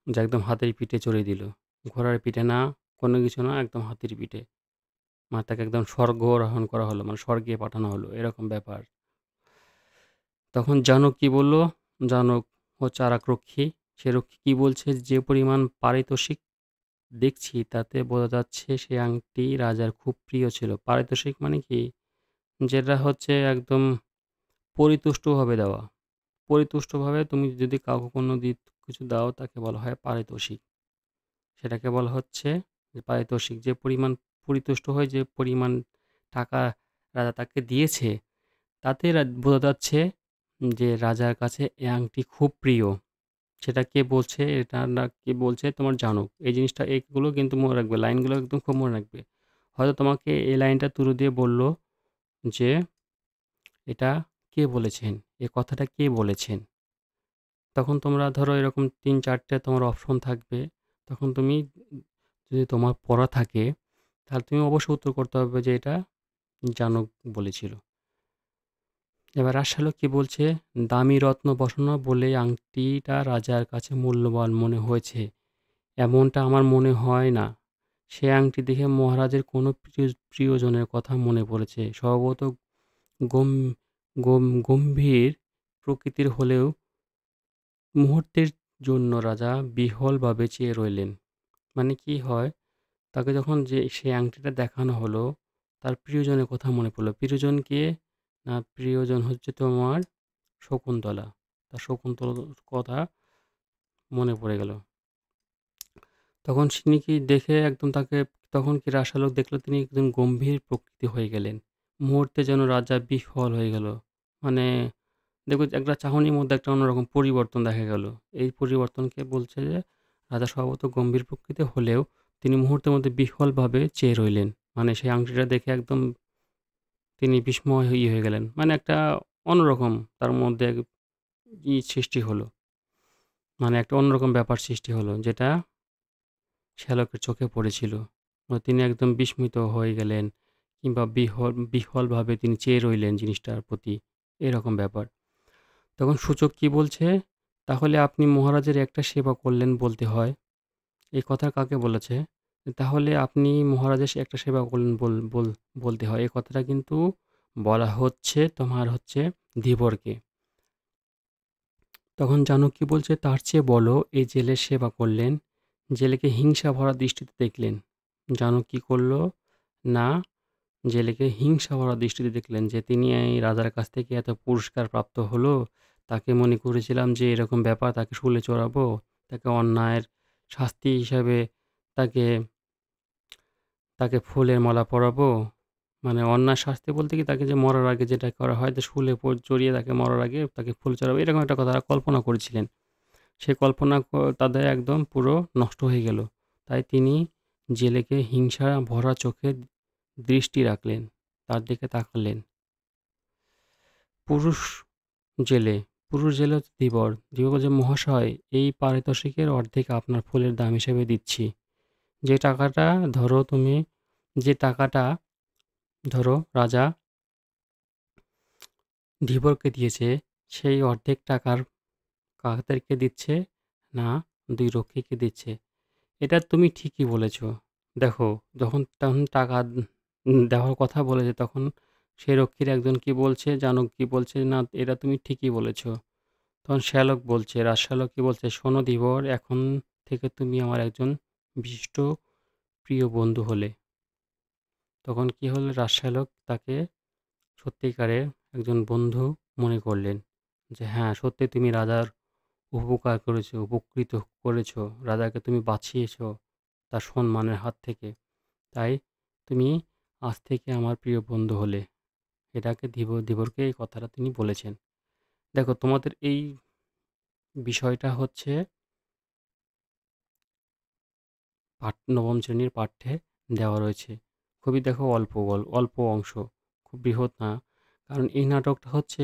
যে একদম হাতির পিঠে চড়িয়ে দিল। ঘোড়ার পিঠে না, কোনো কিছু না, একদম হাতির পিঠে। মানে তাকে একদম স্বর্গরোহণ করা হলো, মানে স্বর্গে পাঠানো হলো, এরকম ব্যাপার। তখন জানক কি বলল? জানক হচ্ছে আরেক রক্ষী। সে রক্ষী কি বলছে, যে পরিমাণ পারিতোষিক দেখছি তাতে বোঝা যাচ্ছে সে আংটি রাজার খুব প্রিয় ছিল। পারিতোষিক মানে কি? যেটা হচ্ছে একদম পরিতুষ্টভাবে দেওয়া। পরিতুষ্টভাবে তুমি যদি কাউকে কোনো কিছু দাও তাকে বলা হয় পারিতোষিক। সেটাকে বলা হচ্ছে যে পারিতোষিক। যে পরিমাণ পরিতুষ্ট হয়ে যে পরিমাণ টাকা রাজা তাকে দিয়েছে, তাতে বোঝা যাচ্ছে যে রাজার কাছে এ আংটি খুব প্রিয়। সেটা কে বলছে? এটা না, কে বলছে? তোমার জানুক। এই জিনিসটা, এইগুলো কিন্তু মনে রাখবে, লাইনগুলো একদম খুব মনে রাখবে। হয়তো তোমাকে এই লাইনটা তুলে দিয়ে বলল যে এটা কে বলেছেন, এ কথাটা কে বলেছেন। তখন তোমরা ধরো এরকম ৩-৪টে তোমার অপশন থাকবে। তখন তুমি যদি তোমার পড়া থাকে তাহলে তুমি অবশ্যই উত্তর করতে হবে যে এটা জানক বলেছিল। এবার রাজশালক কি বলছে, দামি রত্ন বসানো বলে আংটিটা রাজার কাছে মূল্যবান মনে হয়েছে এমনটা আমার মনে হয় না। সে আংটি দেখে মহারাজের কোনো প্রিয়জনের কথা মনে পড়েছে। স্বভাবত গম গম্ভীর প্রকৃতির হলেও মুহূর্তের জন্য রাজা বিহ্বলভাবে চেয়ে রইলেন। মানে কি হয়, তাকে যখন যে সেই আংটিটা দেখানো হলো, তার প্রিয়জনের কথা মনে পড়ল। প্রিয়জন কে? না, প্রিয়জন হচ্ছে তোমার শকুন্তলা। তার শকুন্তলার কথা মনে পড়ে গেল। তখন তিনি কি দেখে একদম তাকে, তখন কি রাজশালক দেখল তিনি একদম গম্ভীর প্রকৃতি হয়ে গেলেন। মুহূর্তে যেন রাজা বিহ্বল হয়ে গেল। মানে দেখো একটা চাহনির মধ্যে একটা অন্যরকম পরিবর্তন দেখা গেল। এই পরিবর্তনকে বলছে যে রাজা স্বভাবত গম্ভীর প্রকৃতি হলেও তিনি মুহূর্তের মধ্যে বিহ্বলভাবে চেয়ে রইলেন। মানে সেই আংটিটা দেখে একদম তিনি বিস্ময় হয়ে গেলেন। মানে একটা অন্যরকম তার মধ্যে সৃষ্টি হলো। মানে একটা অন্যরকম ব্যাপার সৃষ্টি হলো, যেটা শ্যালকের চোখে পড়েছিল। তিনি একদম বিস্মিত হয়ে গেলেন, কিংবা বিহ্বলভাবে তিনি চেয়ে রইলেন জিনিসটার প্রতি, এরকম ব্যাপার। তখন সূচক কি বলছে, তাহলে আপনি মহারাজের একটা সেবা করলেন বলতে হয়। এই কথা কাকে বলেছে? তাহলে আপনি মহারাজের একটা সেবা করলেন বলতে হয়। এই কথাটা কিন্তু বলা হচ্ছে তোমার হচ্ছে ধীবরকে। তখন জানক কি বলছে, তার চেয়ে বলো এই জেলের সেবা করলেন। জেলেকে হিংসা ভরা দৃষ্টিতে দেখলেন। জানক কি করল? না, জেলেকে হিংসা ভরা দৃষ্টিতে দেখলেন যে তিনি এই রাজার কাছ থেকে এত পুরস্কার প্রাপ্ত হলো। তাকে মনে করেছিলাম যে এরকম ব্যাপার, তাকে শুলে চড়াবো, তাকে অন্যায়ের শাস্তি হিসাবে তাকে তাকে ফুলের মালা পরাবো। মানে অন্যায় শাস্তি বলতে কি, তাকে যে মরার আগে যেটা করা হয়, যে শুলে চড়িয়ে তাকে মরার আগে তাকে ফুল চড়াবো, এরকম একটা কথা তারা কল্পনা করেছিলেন। সেই কল্পনা তাদের একদম পুরো নষ্ট হয়ে গেল। তাই তিনি জেলেকে হিংসা ভরা চোখে দৃষ্টি রাখলেন, তার দিকে তাকালেন। পুরুষ জেলে পুরুষ জেলে হচ্ছে ধীবর। ধীবর বলছে, মহাশয়, এই পারিতোষিকের অর্ধেক আপনার ফুলের দাম হিসেবে দিচ্ছি। যে টাকাটা ধরো তুমি, যে টাকাটা ধরো রাজা ধীবরকে দিয়েছে, সেই অর্ধেক টাকার কাদেরকে দিচ্ছে না, দুই রক্ষীকে দিচ্ছে। এটা তুমি ঠিকই বলেছ। দেখো, তখন টাকা দেওয়ার কথা বলেছে, তখন সেই রক্ষীর একজন কি বলছে জানো, কি বলছে, না এটা তুমি ঠিকই বলেছ। তখন শ্যালক বলছে, রাজশ্যালক কি বলছে, শোনো ধীবর, এখন থেকে তুমি আমার একজন বিশিষ্ট প্রিয় বন্ধু হলে। তখন কি হলো, রাজশ্যালক তাকে সত্যিকারের একজন বন্ধু মনে করলেন, যে হ্যাঁ, সত্যি তুমি রাজার উপকার করেছো, উপকৃত করেছো, রাজাকে তুমি বাঁচিয়েছো তার সম্মানের হাত থেকে। তাই তুমি আজ থেকে আমার প্রিয় বন্ধু হলে। এটাকে ধীবরকে এই কথাটা তিনি বলেছেন। দেখো, তোমাদের এই বিষয়টা হচ্ছে নবম শ্রেণীর পাঠ্যে দেওয়া রয়েছে। খুবই দেখো অল্প অংশ, খুব বৃহৎ না। কারণ এই নাটকটা হচ্ছে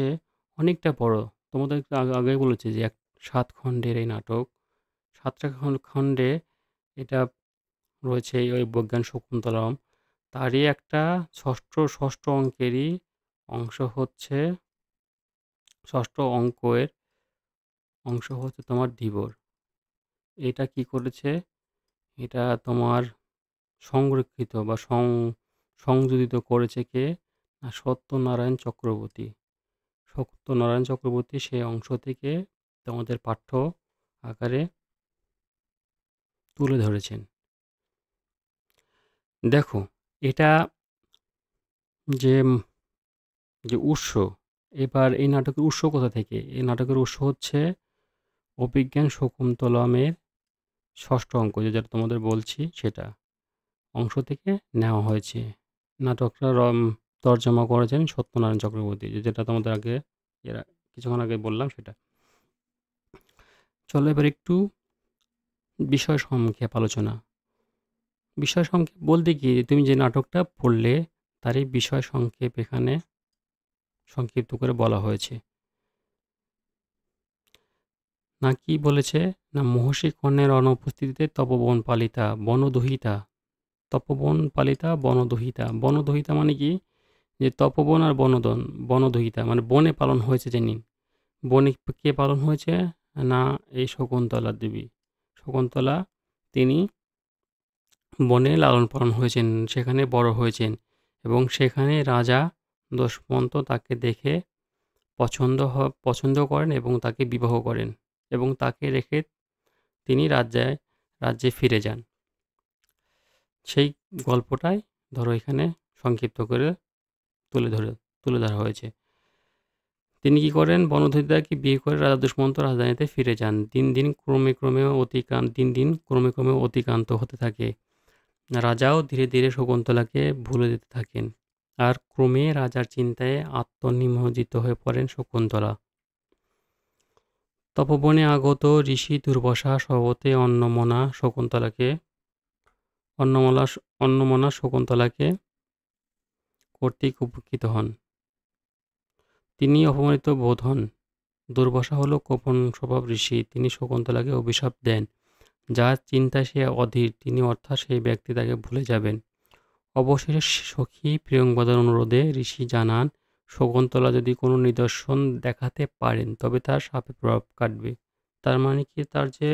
অনেকটা বড়। তোমাদের আগে বলেছি যে 7 খণ্ডের এই নাটক। 7টা খণ্ডে এটা রয়েছে, ওই বৈজ্ঞান শকুন্তলম। তারই একটা ষষ্ঠ অঙ্কেরই অংশ হচ্ছে, ষষ্ঠ অঙ্কের অংশ হচ্ছে তোমার ধীবর। এটা কি করেছে, এটা তোমার সংরক্ষিত বা সংযোজিত করেছে কে, না সত্যনারায়ণ চক্রবর্তী। সত্যনারায়ণ চক্রবর্তী সেই অংশ থেকে তোমাদের পাঠ্য আকারে তুলে ধরেছেন। দেখো, এটা যে যে উৎস, এবার এই নাটকের উৎস কোথা থেকে? এই নাটকের উৎস হচ্ছে অভিজ্ঞান শকুন্তলমের ষষ্ঠ অঙ্ক, যেটা তোমাদের বলছি, সেটা অংশ থেকে নেওয়া হয়েছে। নাটকটা তর্জমা করেছেন সত্যনারায়ণ চক্রবর্তী, যেটা তোমাদের আগে এরা কিছুক্ষণ আগে বললাম সেটা। চলো এবার একটু বিষয় সংক্ষেপ আলোচনা। বিষয় সংক্ষেপ বলতে কি, তুমি যে নাটকটা পড়লে তারই বিষয় সংক্ষেপ এখানে সংক্ষিপ্ত করে বলা হয়েছে। না কি বলেছে, না মহর্ষি কর্ণের অনুপস্থিতিতে তপবন পালিতা বনদহিতা। তপবন পালিতা বনদহিতা। বনদহিতা মানে কি, যে তপবন আর বনদহিতা মানে বনে পালন হয়েছে যিনি। বনে কে পালন হয়েছে, না এই শকুন্তলা দেবী। শকুন্তলা তিনি বনে লালন পালন হয়েছেন, সেখানে বড় হয়েছেন, এবং সেখানে রাজা দশমন্ত তাকে দেখে পছন্দ করেন এবং তাকে বিবাহ করেন, এবং তাকে রেখে তিনি রাজ্যে ফিরে যান। সেই গল্পটাই ধরো এখানে সংক্ষিপ্ত করে তুলে ধরে তুলে ধরা হয়েছে। তিনি কি করেন, বনদহিতাকে বিয়ে করে রাজা দুষ্মন্ত রাজধানীতে ফিরে যান। দিন দিন ক্রমে ক্রমে অতিক্রান্ত হতে থাকে। রাজাও ধীরে ধীরে শকুন্তলাকে ভুলে যেতে থাকেন, আর ক্রমে রাজার চিন্তায় আত্মনিমজ্জিত হয়ে পড়েন শকুন্তলা। তপবনে আগত ঋষি দুর্বাসা স্বভাবতে অন্নমনা শকুন্তলাকে কর্তৃক উপকৃত হন। তিনি অপমানিত বোধ হন। দুর্বাসা হল কোপন স্বভাব ঋষি। তিনি শকুন্তলাকে অভিশাপ দেন, যার চিন্তায় সে অধীর, তিনি অর্থাৎ সেই ব্যক্তি তাকে ভুলে যাবেন। অবশেষে সখী প্রিয়ংবদার অনুরোধে ঋষি জানান, শকুন্তলা যদি কোনো নিদর্শন দেখাতে পারেন তবে তার শাপে প্রভাব কাটবে। তার মানে কি, তার যে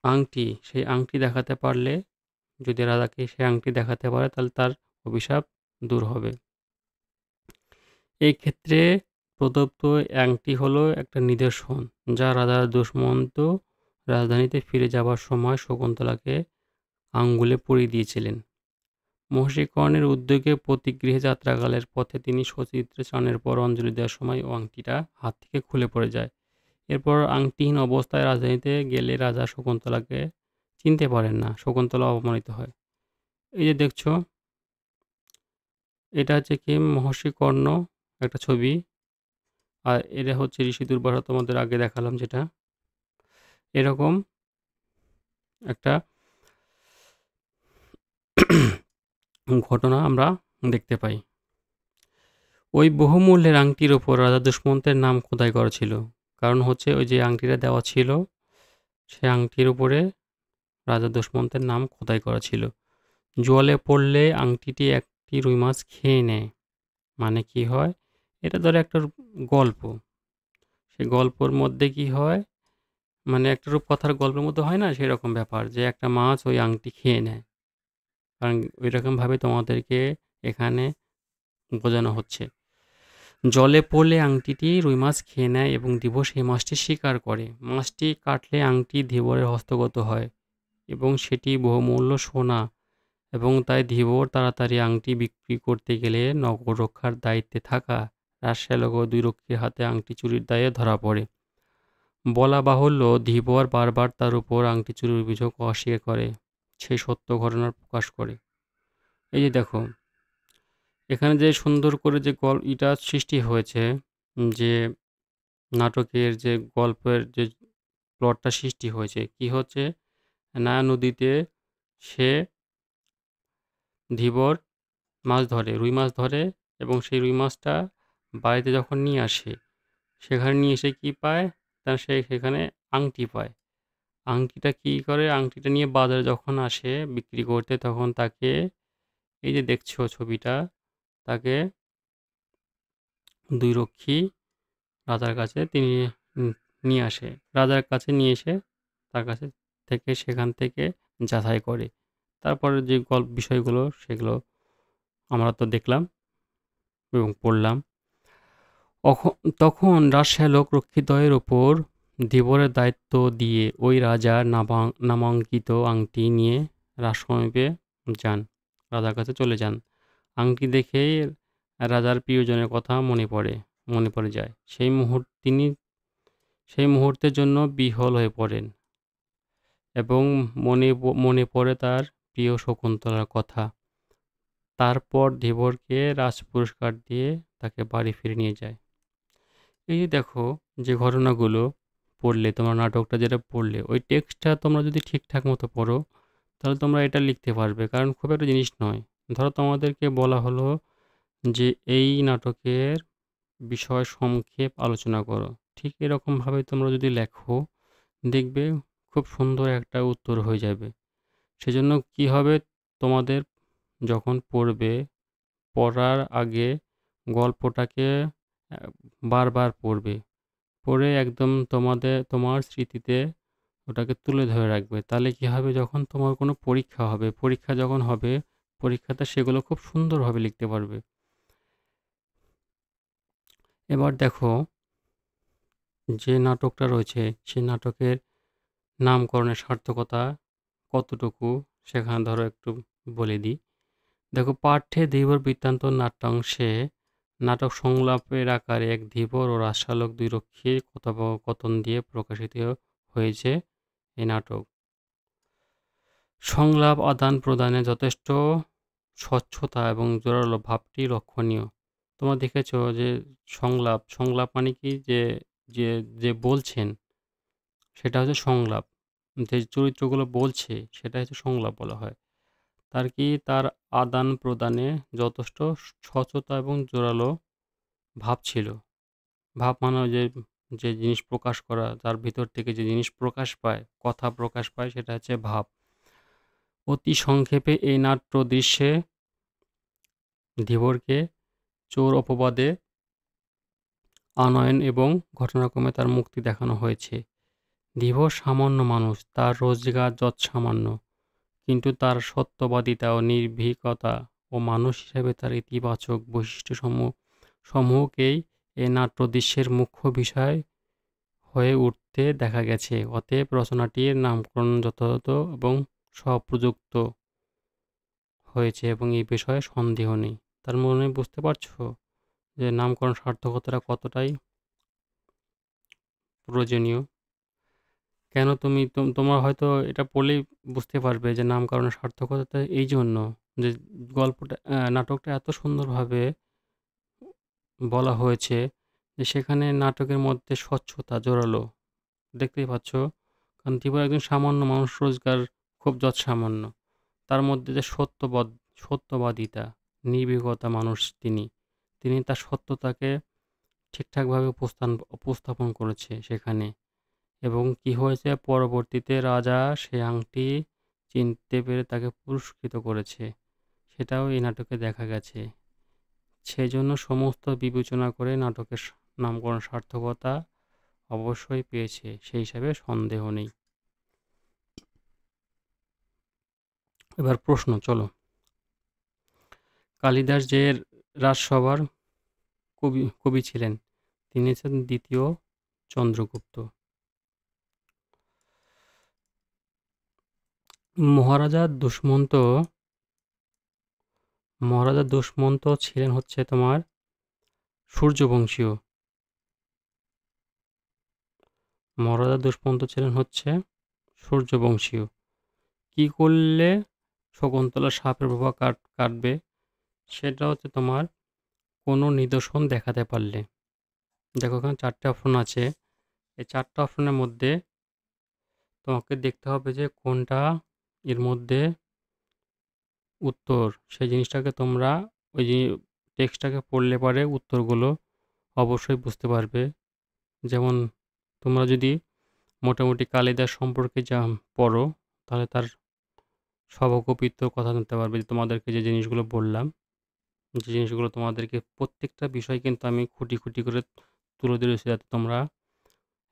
আংটি, সেই আংটি দেখাতে পারলে, যদি রাজাকে সেই আংটি দেখাতে পারে, তাহলে তার অভিশাপ দূর হবে। এই ক্ষেত্রে প্রদত্ত আংটি হলো একটা নিদর্শন, যা রাজা দুষ্মন্ত রাজধানীতে ফিরে যাবার সময় শকুন্তলাকে আঙ্গুলে পরিয়ে দিয়েছিলেন। মহর্ষি কর্ণের উদ্যোগে পতিগৃহে যাত্রাকালের পথে তিনি সচিত্রে স্নানের পর অঞ্জলি দেওয়ার সময় ও আংটিটা হাত থেকে খুলে পড়ে যায়। এরপর আংটিহীন অবস্থায় রাজধানীতে গেলে রাজা শকুন্তলাকে চিনতে পারেন না। শকুন্তলা অপমানিত হয়। এই যে দেখছো, এটা হচ্ছে কি মহর্ষি কর্ণ একটা ছবি, আর এটা হচ্ছে ঋষি দুর্বাসা, তোমাদের আগে দেখালাম যেটা। এরকম একটা ঘটনা আমরা দেখতে পাই। ওই বহুমূল্যের আংটির ওপর রাজা দুষ্মন্তের নাম খোদাই করা ছিল। কারণ হচ্ছে ওই যে আংটিটা দেওয়া ছিল, সে আংটির উপরে রাজা দুষ্মন্তের নাম খোদাই করা ছিল। জলে পড়লে আংটিটি একটি রুই মাছ খেয়ে নেয়। মানে কি হয়, এটা ধরো একটা গল্প। সেই গল্পর মধ্যে কি হয়, মানে একটা রূপকথার গল্পের মধ্যে হয় না, সেরকম ব্যাপার যে একটা মাছ ওই আংটি খেয়ে নেয়। কারণ ওইরকমভাবে তোমাদেরকে এখানে বোঝানো হচ্ছে। জলে পড়লে আংটিটি রুই মাছ খেয়ে নেয় এবং ধীবর সেই মাছটি শিকার করে। মাছটি কাটলে আংটি ধীবরের হস্তগত হয় এবং সেটি বহুমূল্য সোনা, এবং তাই ধীবর তাড়াতাড়ি আংটি বিক্রি করতে গেলে নগর রক্ষার দায়িত্বে থাকা রাজশ্যালক ও দুই রক্ষীর হাতে আংটি চুরির দায়ে ধরা পড়ে। বলা বাহুল্য, ধীবর বারবার তার উপর আংটি চুরির অভিযোগ অস্বীকার করে, সেই সত্য ঘটনার প্রকাশ করে। এই যে দেখো, এখানে যে সুন্দর করে যে ইটা সৃষ্টি হয়েছে, যে নাটকের যে গল্পের যে প্লটটা সৃষ্টি হয়েছে, কি হচ্ছে না, নদীতে সে ধীবর মাছ ধরে, রুই মাছ ধরে, এবং সেই রুই মাছটা বাড়িতে যখন নিয়ে আসে, সেখানে নিয়ে এসে কি পায়, তার সে সেখানে আংটি পায়। আংটিটা কি করে, আংটিটা নিয়ে বাজারে যখন আসে বিক্রি করতে, তখন তাকে, এই যে দেখছো ছবিটা, তাকে দুই রক্ষী রাজার কাছে তিনি নিয়ে আসে, রাজার কাছে নিয়ে এসে তার কাছে থেকে সেখান থেকে যাচাই করে। তারপরে যে বিষয়গুলো সেগুলো আমরা তো দেখলাম এবং পড়লাম। তখন রাজশ্যালক রক্ষীদ্বয়ের ওপর ধীবরের দায়িত্ব দিয়ে ওই রাজার নামাঙ্কিত আংটি নিয়ে রাজসমীপে যান, রাজার কাছে চলে যান। আংটি দেখেই রাজার প্রিয়জনের কথা মনে পড়ে যায়। তিনি সেই মুহূর্তের জন্য বিহ্বল হয়ে পড়েন এবং মনে পড়ে তার প্রিয় শকুন্তলার কথা। তারপর ধীবরকে রাজপুরস্কার দিয়ে তাকে বাড়ি ফিরে নিয়ে যায়। এই যে দেখো, যে ঘটনাগুলো পড়লে, তোমরা নাটকটা যেটা পড়লে, ওই টেক্সটটা তোমরা যদি ঠিকঠাক মতো পড়ো, তাহলে তোমরা এটা লিখতে পারবে। কারণ খুব একটা জিনিস নয়। ধরো তোমাদেরকে বলা হলো যে এই নাটকের বিষয় সংক্ষেপ আলোচনা করো, ঠিক এরকমভাবে তোমরা যদি লেখো, দেখবে খুব সুন্দর একটা উত্তর হয়ে যাবে। সেজন্য কি হবে, তোমাদের যখন পড়বে, পড়ার আগে গল্পটাকে বারবার পড়বে, পড়ে একদম তোমার স্মৃতিতে ওটাকে তুলে ধরে রাখবে। তাহলে কি হবে, যখন তোমার কোনো পরীক্ষা যখন হবে, পরীক্ষাতে সেগুলো খুব সুন্দরভাবে লিখতে পারবে। এবার দেখো, যে নাটকটা রয়েছে সেই নাটকের নামকরণের সার্থকতা কতটুকু, সেখানে ধরো একটু বলে দিই। দেখো, পাঠ্যে ধীবর বৃত্তান্ত নাট্যাংশে নাটক সংলাপের আকারে এক ধীবর ও রাজশ্যালক দুই রক্ষীর কথোপকথন দিয়ে প্রকাশিত হয়েছে এই নাটক। সংলাপ আদান প্রদানে যথেষ্ট স্বচ্ছতা এবং জোরালো ভাবটি লক্ষণীয়। তোমরা দেখেছ যে সংলাপ মানে কি, যে যে যে বলছেন সেটা হচ্ছে সংলাপ, যে চরিত্রগুলো বলছে সেটা হচ্ছে সংলাপ বলা হয়। তার আদান প্রদানে যথেষ্ট স্বচ্ছতা এবং জোরালো ভাব ছিল। ভাব মানে যে যে জিনিস প্রকাশ করা, তার ভিতর থেকে যে জিনিস প্রকাশ পায়, কথা প্রকাশ পায়, সেটা হচ্ছে ভাব। অতি সংক্ষেপে এই নাট্য দৃশ্যে ধীবরকে চোর অপবাদে আনয়ন এবং ঘটনাক্রমে তার মুক্তি দেখানো হয়েছে। ধীবর সামান্য মানুষ, তার রোজগার যৎসামান্য, কিন্তু তার সত্যবাদিতা ও নির্ভীকতা ও মানুষ হিসেবে তার ইতিবাচক সমূহকেই এই নাট্যদৃশ্যের মুখ্য বিষয় হয়ে উঠতে দেখা গেছে। অতএব রচনাটির নামকরণ যথাযথ এবং সপ্রযুক্ত হয়েছে এবং এই বিষয়ে সন্দেহ নেই। তার মানে বুঝতে পারছো যে নামকরণ সার্থকতাটা কতটাই প্রয়োজনীয়। কেন তুমি তোমার হয়তো এটা পড়লেই বুঝতে পারবে যে নামকরণের সার্থকতাটা এই জন্য যে গল্পটা নাটকটা এত সুন্দরভাবে বলা হয়েছে যে সেখানে নাটকের মধ্যে স্বচ্ছতা জোরালো দেখতেই পাচ্ছ। কারণ ত্রিপুরা একজন সামান্য মানুষ, রোজগার খুব যৎসামান্য। তার মধ্যে যে সত্যবাদিতা, নির্ভীকতা মানুষ তিনি। তিনি তার সত্যতাকে ঠিকঠাকভাবে উপস্থাপন করেছে সেখানে। এবং কি হয়েছে পরবর্তীতে রাজা সে আংটি চিনতে পেরে তাকে পুরস্কৃত করেছে। সেটাও এই নাটকে দেখা গেছে। সেজন্য সমস্ত বিবেচনা করে নাটকের নামকরণ সার্থকতা অবশ্যই পেয়েছে, সেই হিসাবে সন্দেহ নেই। এবার প্রশ্ন, চলো। কালিদাস যে রাজসভার কবি ছিলেন তিনি ছিলেন দ্বিতীয় চন্দ্রগুপ্ত। মহারাজা দুষ্মন্ত ছিলেন হচ্ছে তোমার সূর্যবংশীয়। মহারাজা দুষ্মন্ত ছিলেন হচ্ছে সূর্যবংশীয়। কি করলে শকুন্তলা সাপের প্রভাব কাটবে সেটা হচ্ছে তোমার কোনো নিদর্শন দেখাতে পারলে। দেখো এখানে 4টে অপশন আছে। এই 4টে অপশনের মধ্যে তোমাকে দেখতে হবে যে কোনটা এর মধ্যে উত্তর। সেই জিনিসটাকে তোমরা ওই যে টেক্সটটাকে পড়লে পরে উত্তরগুলো অবশ্যই বুঝতে পারবে। যেমন তোমরা যদি মোটামুটি কালিদাস সম্পর্কে যা পড়ো তাহলে তার স্বভাবকবিত্বর কথা জানতে পারবে। যে তোমাদেরকে যে জিনিসগুলো বললাম, যে জিনিসগুলো তোমাদেরকে প্রত্যেকটা বিষয় কিন্তু আমি খুঁটি খুঁটি করে তুলে ধরেছি যাতে তোমরা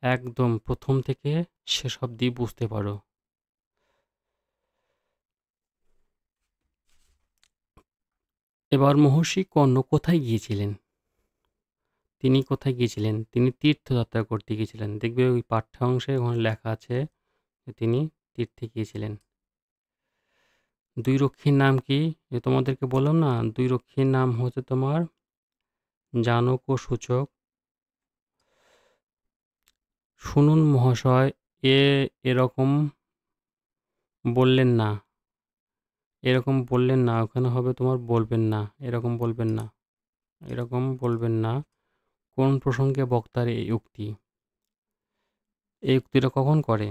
একদম প্রথম থেকে শেষ অবধি বুঝতে পারো। এবার মহর্ষি কর্ণ কোথায় গিয়েছিলেন? তিনি কোথায় গিয়েছিলেন? তিনি তীর্থযাত্রা করতে গিয়েছিলেন। দেখবে ওই পাঠ্যাংশে ওখানে লেখা আছে যে তিনি তীর্থে গিয়েছিলেন। 2 রক্ষীর নাম কি? যে তোমাদেরকে বললাম না, 2 রক্ষীর নাম হচ্ছে তোমার জানক ও সূচক। শুনুন মহাশয়, এরকম বললেন না, এরকম বললেন না, ওখানে হবে তোমার বলবেন না, এরকম বলবেন না, এরকম বলবেন না। কোন প্রসঙ্গে বক্তার এই উক্তি? এই উক্তিটা কখন করে?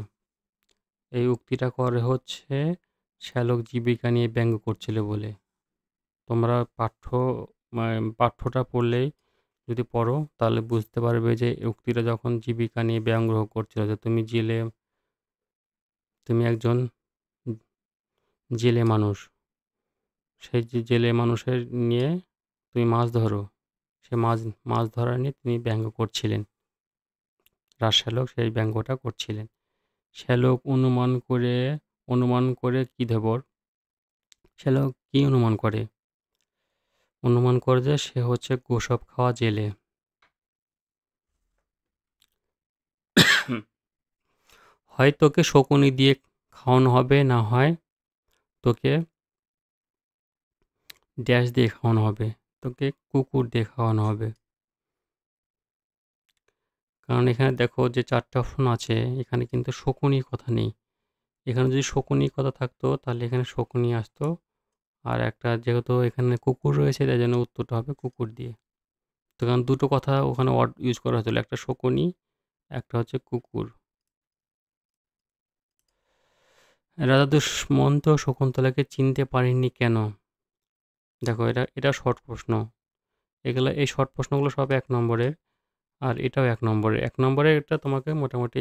এই উক্তিটা করে হচ্ছে শ্যালক জীবিকা নিয়ে ব্যঙ্গ করছিল বলে। তোমরা পাঠ্যটা পড়লেই যদি পড়ো তাহলে বুঝতে পারবে যে এই উক্তিটা যখন জীবিকা নিয়ে ব্যঙ্গ করছিল যে তুমি একজন জেলে মানুষ, সেই যে জেলে মানুষের নিয়ে তুমি মাছ ধরো, সে মাছ ধরা নিয়ে তিনি ব্যঙ্গ করছিলেন। রাজশ্যালক সেই ব্যঙ্গটা করছিলেন। শ্যালক অনুমান করে কি ধবর? শ্যালক কি অনুমান করে? অনুমান করে যে সে হচ্ছে গোসব খাওয়া জেলে। হয় তোকে শকুনি দিয়ে খাওয়ানো হবে, না হয় তোকে ড্যাশ দিয়ে খাওয়ানো হবে, তোকে কুকুর দিয়ে খাওয়ানো হবে। কারণ এখানে দেখো যে 4টে অপশন আছে, এখানে কিন্তু শকুনির কথা নেই। এখানে যদি শকুনির কথা থাকতো তাহলে এখানে শকুনি আসতো। আর একটা যেহেতু এখানে কুকুর রয়েছে তাই জন্য উত্তরটা হবে কুকুর দিয়ে। তো কারণ দুটো কথা ওখানে ওয়ার্ড ইউজ করা হয়েছিল, একটা শকুনি, একটা হচ্ছে কুকুর। রাজা দুষ্মন্ত শকুন্তলাকে চিনতে পারেননি কেন? দেখো এটা শর্ট প্রশ্ন। এই শর্ট প্রশ্নগুলো সব 1 নম্বরের। আর এটাও 1 নম্বরের। 1 নম্বরে এটা তোমাকে মোটামুটি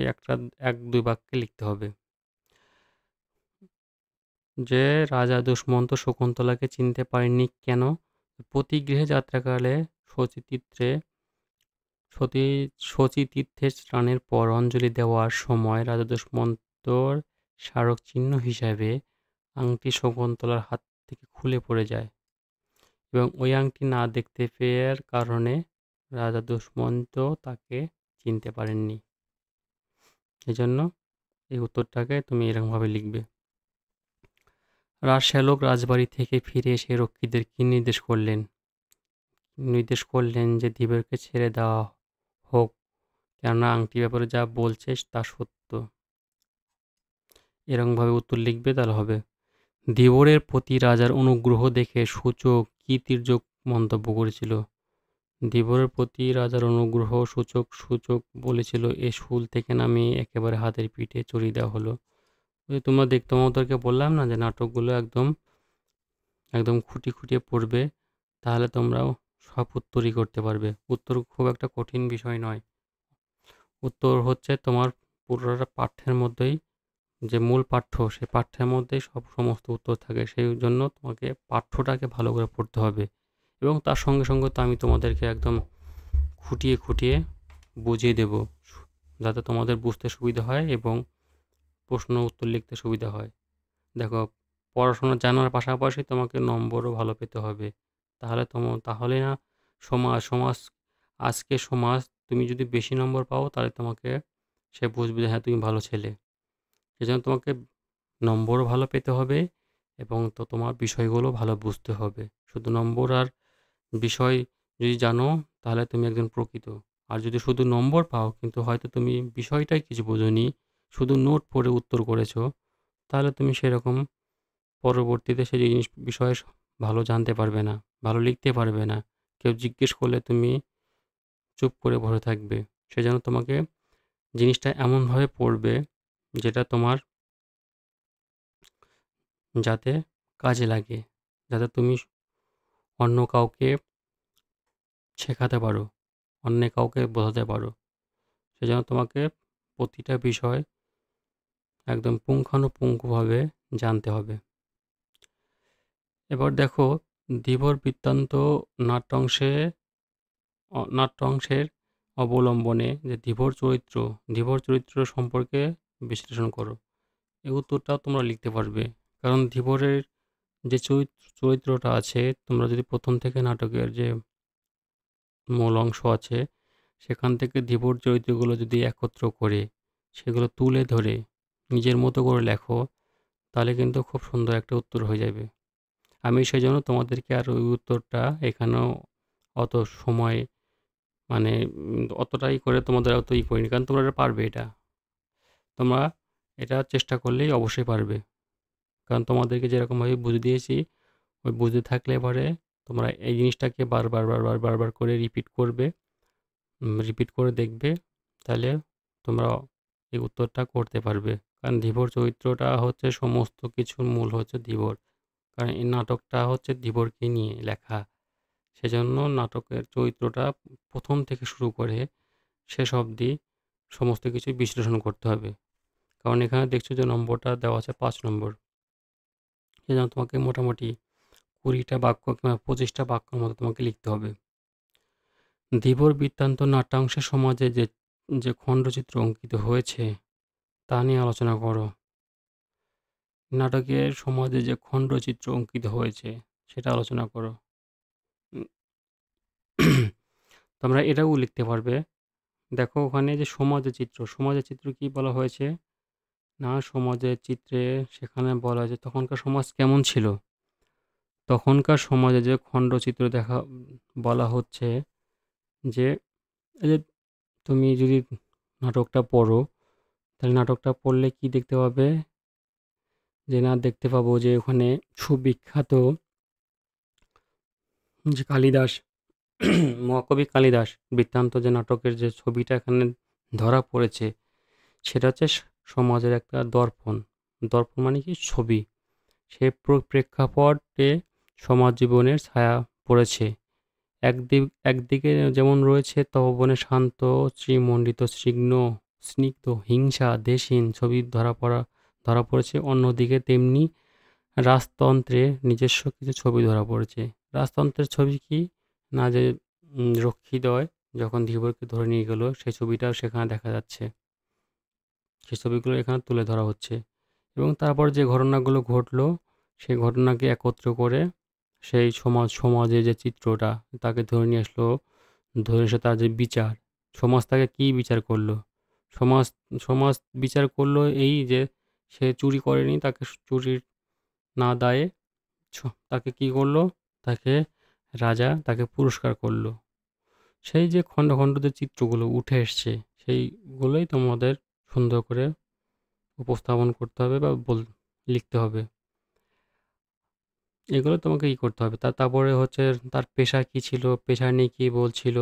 1-2 বাক্যে লিখতে হবে। যে রাজা দুষ্মন্ত শকুন্তলাকে চিনতে পারেননি কেন? পতিগৃহে যাত্রাকালে শচীতীর্থের স্নানের পর অঞ্জলি দেওয়ার সময় রাজা দুষ্মন্তর স্মারকচিহ্ন হিসাবে আংটি শকুন্তলার হাত থেকে খুলে পড়ে যায় এবং ওই আংটি না দেখতে পেয়ার কারণে রাজা দুষ্মন্ত তাকে চিনতে পারেননি। এজন্য এই উত্তরটাকে তুমি এরকমভাবে লিখবে। রাজশ্যালক রাজবাড়ি থেকে ফিরে এসে রক্ষীদের কি নির্দেশ করলেন যে ধীবরকে ছেড়ে দেওয়া হোক, কেননা আংটির ব্যাপারে যা বলছে তা সত্য। এরকমভাবে উত্তর লিখবে, তাহলে হবে। ধীবরের প্রতি রাজার অনুগ্রহ দেখে সূচক কি তির্যক মন্তব্য করেছিল? ধীবরের প্রতি রাজার অনুগ্রহ সূচক বলেছিল, এ শুল থেকে নামিয়ে একেবারে হাতের পিঠে চড়িয়ে দেওয়া হলো। ওই তোমাদেরকে বললাম না যে নাটকগুলো একদম একদম খুঁটিয়ে পড়বে, তাহলে তোমরাও সব উত্তরই করতে পারবে। উত্তর খুব একটা কঠিন বিষয় নয়। উত্তর হচ্ছে তোমার পুরোটা পাঠ্যের মধ্যেই, যে মূল পাঠ্য, সেই পাঠ্যের মধ্যেই সমস্ত উত্তর থাকে। সেই জন্য তোমাকে পাঠ্যটাকে ভালো করে পড়তে হবে, এবং তার সঙ্গে সঙ্গে তো আমি তোমাদেরকে একদম খুঁটিয়ে বুঝিয়ে দেব, যাতে তোমাদের বুঝতে সুবিধা হয় এবং প্রশ্ন উত্তর লিখতে সুবিধা হয়। দেখো, পড়াশোনা জানার পাশাপাশি তোমাকে নম্বরও ভালো পেতে হবে। তাহলে না সমাজ আজকে সমাজ, তুমি যদি বেশি নম্বর পাও তাহলে তোমাকে সে বুঝবে যে হ্যাঁ, তুমি ভালো ছেলে। সেজন্য তোমাকে নম্বরও ভালো পেতে হবে, এবং তো তোমার বিষয়গুলো ভালো বুঝতে হবে। শুধু নম্বর আর বিষয় যদি জানো, তাহলে তুমি একজন প্রকৃত। আর যদি শুধু নম্বর পাও কিন্তু হয়তো তুমি বিষয়টাই কিছু বোঝোনি, শুধু নোট পড়ে উত্তর করেছো, তাহলে তুমি সেরকম পরবর্তীতে সেই বিষয়ে ভালো জানতে পারবে না, ভালো লিখতে পারবে না। কেউ জিজ্ঞেস করলে তুমি চুপ করে বসে থাকবে। সেজন্য তোমাকে জিনিসটা এমনভাবে পড়বে যেটা তোমার যাতে কাজে লাগে, যাতে তুমি অন্য কাউকে শেখাতে পারো, অন্য কাউকে বোঝাতে পারো। সেজন্য তোমাকে প্রতিটা বিষয় একদম পুঙ্খানুপুঙ্খভাবে জানতে হবে। এবার দেখো, ধীবর বৃত্তান্ত নাট্যাংশের অবলম্বনে যে ধীবর চরিত্র সম্পর্কে বিশ্লেষণ করো। এই উত্তরটাও তোমরা লিখতে পারবে, কারণ ধীবরের যে চরিত্রটা আছে, তোমরা যদি প্রথম থেকে নাটকের যে মূল অংশ আছে সেখান থেকে ধীবর চরিত্রগুলো যদি একত্র করে সেগুলো তুলে ধরে নিজের মতো করে লেখো, তাহলে কিন্তু খুব সুন্দর একটা উত্তর হয়ে যাবে। আমি সেই জন্য তোমাদেরকে আর ওই উত্তরটা এখানেও অত সময়, মানে অতটাই করে তোমাদের অত করিনি, কারণ তোমরা এটা পারবে। তোমরা এটা চেষ্টা করলেই অবশ্যই পারবে, কারণ তোমাদেরকে যেরকমভাবে বুঝে দিয়েছি, ওই বুঝতে থাকলে এবারে তোমরা এই জিনিসটাকে বারবার করে রিপিট করে দেখবে, তাহলে তোমরা এই উত্তরটা করতে পারবে। কারণ ধীবর চরিত্রটা হচ্ছে সমস্ত কিছুর মূল, হচ্ছে ধীবর। কারণ এই নাটকটা হচ্ছে ধীবরকে নিয়ে লেখা, সেজন্য নাটকের চরিত্রটা প্রথম থেকে শুরু করে শেষ অবধি সমস্ত কিছু বিশ্লেষণ করতে হবে। কারণ এখানে দেখছো যে নম্বরটা দেওয়া আছে 5 নম্বর। সেজন্য তোমাকে মোটামুটি 20টা বাক্য কিংবা 25টা বাক্যের মতো তোমাকে লিখতে হবে। ধীবর বৃত্তান্ত নাট্যাংশে সমাজে যে খণ্ডচিত্র অঙ্কিত হয়েছে তা নিয়ে আলোচনা করো। নাটকের সমাজে যে খণ্ডচিত্র অঙ্কিত হয়েছে সেটা আলোচনা করো। তোমরা এটাও লিখতে পারবে। দেখো, ওখানে যে সমাজের চিত্র কি বলা হয়েছে না, সমাজের চিত্রে সেখানে বলা হয়েছে তখনকার সমাজ কেমন ছিল। তখনকার সমাজে যে খণ্ডচিত্র বলা হচ্ছে যে, এই যে তুমি যদি নাটকটা পড়ো, তাহলে নাটকটা পড়লে কি দেখতে পাবে, দেখতে পাবো যে ওখানে সুবিখ্যাত যে কালিদাস, মহাকবি কালিদাস বৃত্তান্ত যে নাটকের যে ছবিটা এখানে ধরা পড়েছে, সেটা হচ্ছে সমাজের একটা দর্পণ। দর্পণ মানে কি? ছবি। সে প্রেক্ষাপটে সমাজ জীবনের ছায়া পড়েছে। একদিকে যেমন রয়েছে তপবনে শান্ত শ্রীমণ্ডিত স্নিগ্ধ হিংসা দেশহীন ছবি ধরা পড়েছে, অন্যদিকে তেমনি রাজতন্ত্রে নিজস্ব কিছু ছবি ধরা পড়েছে। রাজতন্ত্রের ছবি কি না, যে রক্ষীদ্বয় যখন ধীবরকে ধরে নিয়ে গেল, সেই ছবিটাও সেখানে দেখা যাচ্ছে। সেই ছবিগুলো এখানে তুলে ধরা হচ্ছে, এবং তারপর যে ঘটনাগুলো ঘটলো সেই ঘটনাকে একত্র করে সেই সমাজে যে চিত্রটা, তাকে ধরে নিয়ে আসলো, ধরে এসে তার যে বিচার, সমাজ তাকে কী বিচার করলো, সমাজ সমাজ বিচার করলো এই যে সে চুরি করেনি, তাকে চুরির না দায়ে তাকে কি করলো, তাকে রাজা তাকে পুরস্কার করলো। সেই যে খণ্ড খণ্ড যে চিত্রগুলো উঠে এসছে সেইগুলোই তোমাদের সুন্দর করে উপস্থাপন করতে হবে বা লিখতে হবে। এগুলো তোমাকে করতে হবে। তারপরে হচ্ছে তার পেশা কি ছিল, পেশা নিয়ে কি বলছিল,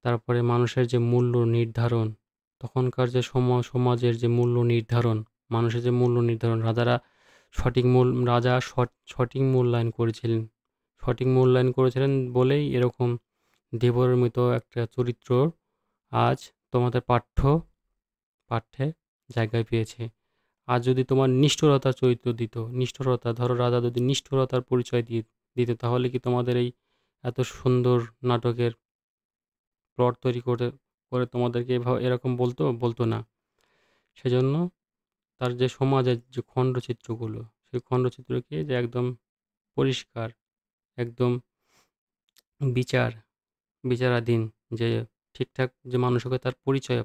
তারপরে মানুষের যে মূল্য নির্ধারণ, তখনকার যে সমাজের যে মূল্য নির্ধারণ, মানুষের যে মূল্য নির্ধারণ, রাজা সঠিক মূল্যায়ন করেছিলেন। সঠিক মূল্যায়ন করেছিলেন বলেই এরকম দেবরের মতো একটা চরিত্র আজ তোমাদের পাঠ্যে জায়গায় পেয়েছে। আর যদি তোমার নিষ্ঠুরতার চরিত্র দিত, ধরো রাজা যদি নিষ্ঠুরতার পরিচয় দিত, তাহলে কি তোমাদের এই এত সুন্দর নাটকের প্লট তৈরি করে তোমাদেরকে এরকম বলতো না। সেজন্য তার যে সমাজের যে খণ্ডচিত্রগুলো, সেই খণ্ডচিত্রকে যে একদম পরিষ্কার, একদম বিচারাধীন, যে ঠিকঠাক যে মানসিকতার পরিচয়,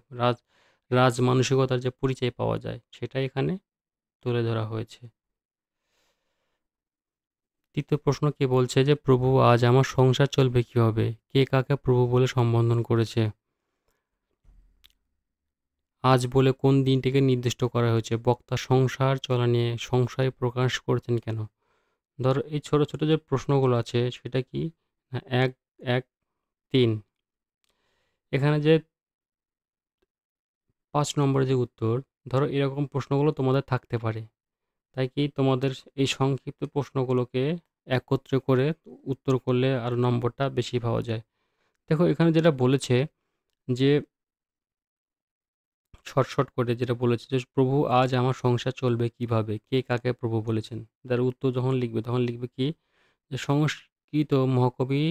রাজ মানসিকতার যে পরিচয় পাওয়া যায়, সেটাই এখানে তুলে ধরা হয়েছে। তৃতীয় প্রশ্ন কি বলছে যে প্রভু আজ আমার সংসার চলবে কিভাবে, কে কাকে প্রভু বলে সম্বোধন করেছে। আজ বলে কোন দিনটিকে নির্দিষ্ট করা হয়েছে, বক্তা সংসার চলা নিয়ে সংশয় প্রকাশ করেছেন কেন। ধর এই ছোট ছোট যে প্রশ্নগুলো আছে সেটা কি, না 1, 1, 3, এখানে যে 5 নম্বরের যে উত্তর, ধরো এরকম প্রশ্নগুলো তোমাদের থাকতে পারে। তাই কি তোমাদের এই সংক্ষিপ্ত প্রশ্নগুলোকে একত্রে করে উত্তর করলে আর নম্বরটা বেশি পাওয়া যায়। দেখো এখানে যেটা বলেছে যে শর্ট করে যেটা বলেছে যে প্রভু আজ আমার সংসার চলবে কিভাবে, কে কাকে প্রভু বলেছেন। তার উত্তর যখন লিখবে তখন লিখবে কি, যে সংস্কৃত মহাকবি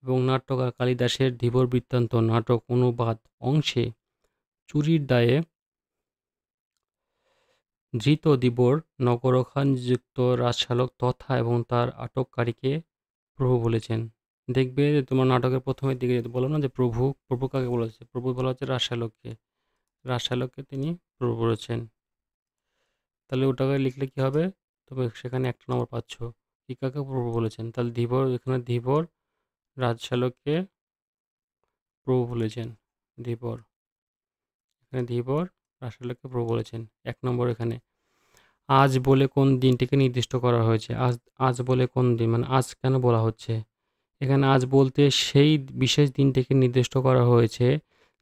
এবং নাট্যকার কালিদাসের ধীবর বৃত্তান্ত নাটক অনুবাদ অংশে চুরির দায়ে ধৃত ধীবর নগরখান নিযুক্ত রাজশালক তথা এবং তার আটককারীকে প্রভু বলেছেন। দেখবে যে তোমার নাটকের প্রথমের দিকে যেটা বললাম না যে প্রভু কাকে বলেছে, প্রভু বলা হচ্ছে রাজশালককে তিনি প্রভু বলেছেন। তাহলে ওটাকে লিখলে কি হবে, তবে সেখানে একটা নম্বর পাচ্ছ। কি কাকে প্রভু বলেছেন, তাহলে এখানে ধীবর রাজশালককে প্রভু বলেছেন। ধীবর এখানে ধীবর রাজশালককে প্রভু বলেছেন 1 নম্বর। এখানে আজ বলে কোন দিনটিকে নির্দিষ্ট করা হয়েছে, আজ বলে কোন দিন, মানে আজ কেন বলা হচ্ছে। এখানে আজ বলতে সেই বিশেষ দিনটিকে নির্দিষ্ট করা হয়েছে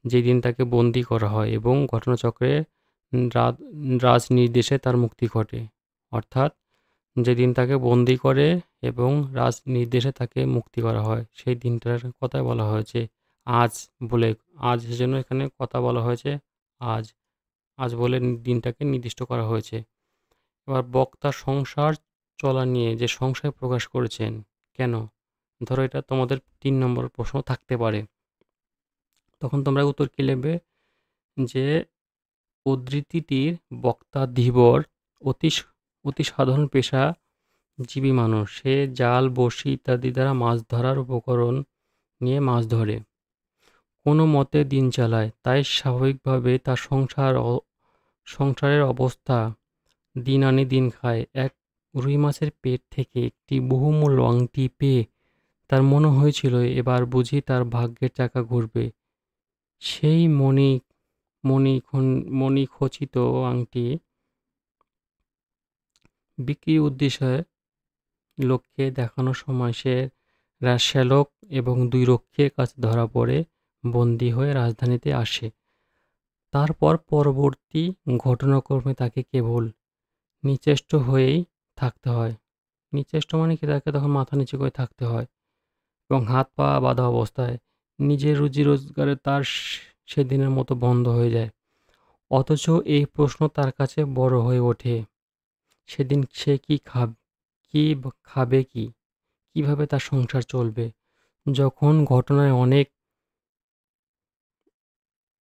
যেদিন তাকে বন্দী করা হয় এবং ঘটনাচক্রে রাজ নির্দেশে তার মুক্তি ঘটে। অর্থাৎ যেদিন তাকে বন্দী করে এবং রাজ নির্দেশে তাকে মুক্তি করা হয়, সেই দিনটার কথা বলা হয়েছে আজ বলে। আজ সেজন্য এখানে কথা বলা হয়েছে আজ, বলে দিনটাকে নির্দিষ্ট করা হয়েছে। এবার বক্তা সংসার চলা নিয়ে যে সংশয় প্রকাশ করেছেন কেন, ধরো এটা তোমাদের 3 নম্বর প্রশ্ন থাকতে পারে। তখন তোমরা উত্তর কি লিখবে, যে উদ্ধৃতিটির বক্তা ধীবর অতি সাধারণ পেশাজীবী মানুষ। সে জাল, বড়শি ইত্যাদি দ্বারা মাছ ধরার উপকরণ নিয়ে মাছ ধরে, কোনো মতে দিন চালায়। তাই স্বাভাবিকভাবে তার সংসারের অবস্থা দিন আনি দিন খায়। এক রুই মাছের পেট থেকে একটি বহুমূল্য আংটি পেয়ে তার মনে হয়েছিল এবার বুঝি তার ভাগ্যের চাকা ঘুরবে। সেই মণিখচিত আংটি বিক্রির উদ্দেশ্যে লোককে দেখানোর সময় সে রাজশ্যালক এবং 2 রক্ষীর কাছে ধরা পড়ে বন্দী হয়ে রাজধানীতে আসে। তারপর পরবর্তী ঘটনাক্রমে তাকে কেবল নিচেষ্ট হয়েই থাকতে হয়। নিচেষ্ট মানে কি, তাকে তখন মাথা নিচু করে থাকতে হয় এবং হাত পা বাঁধা অবস্থায় নিজের রুজি রোজগারে তার সেদিনের মতো বন্ধ হয়ে যায়। অথচ এই প্রশ্ন তার কাছে বড় হয়ে ওঠে, সেদিন সে খাবে কি, কিভাবে তার সংসার চলবে। যখন ঘটনায়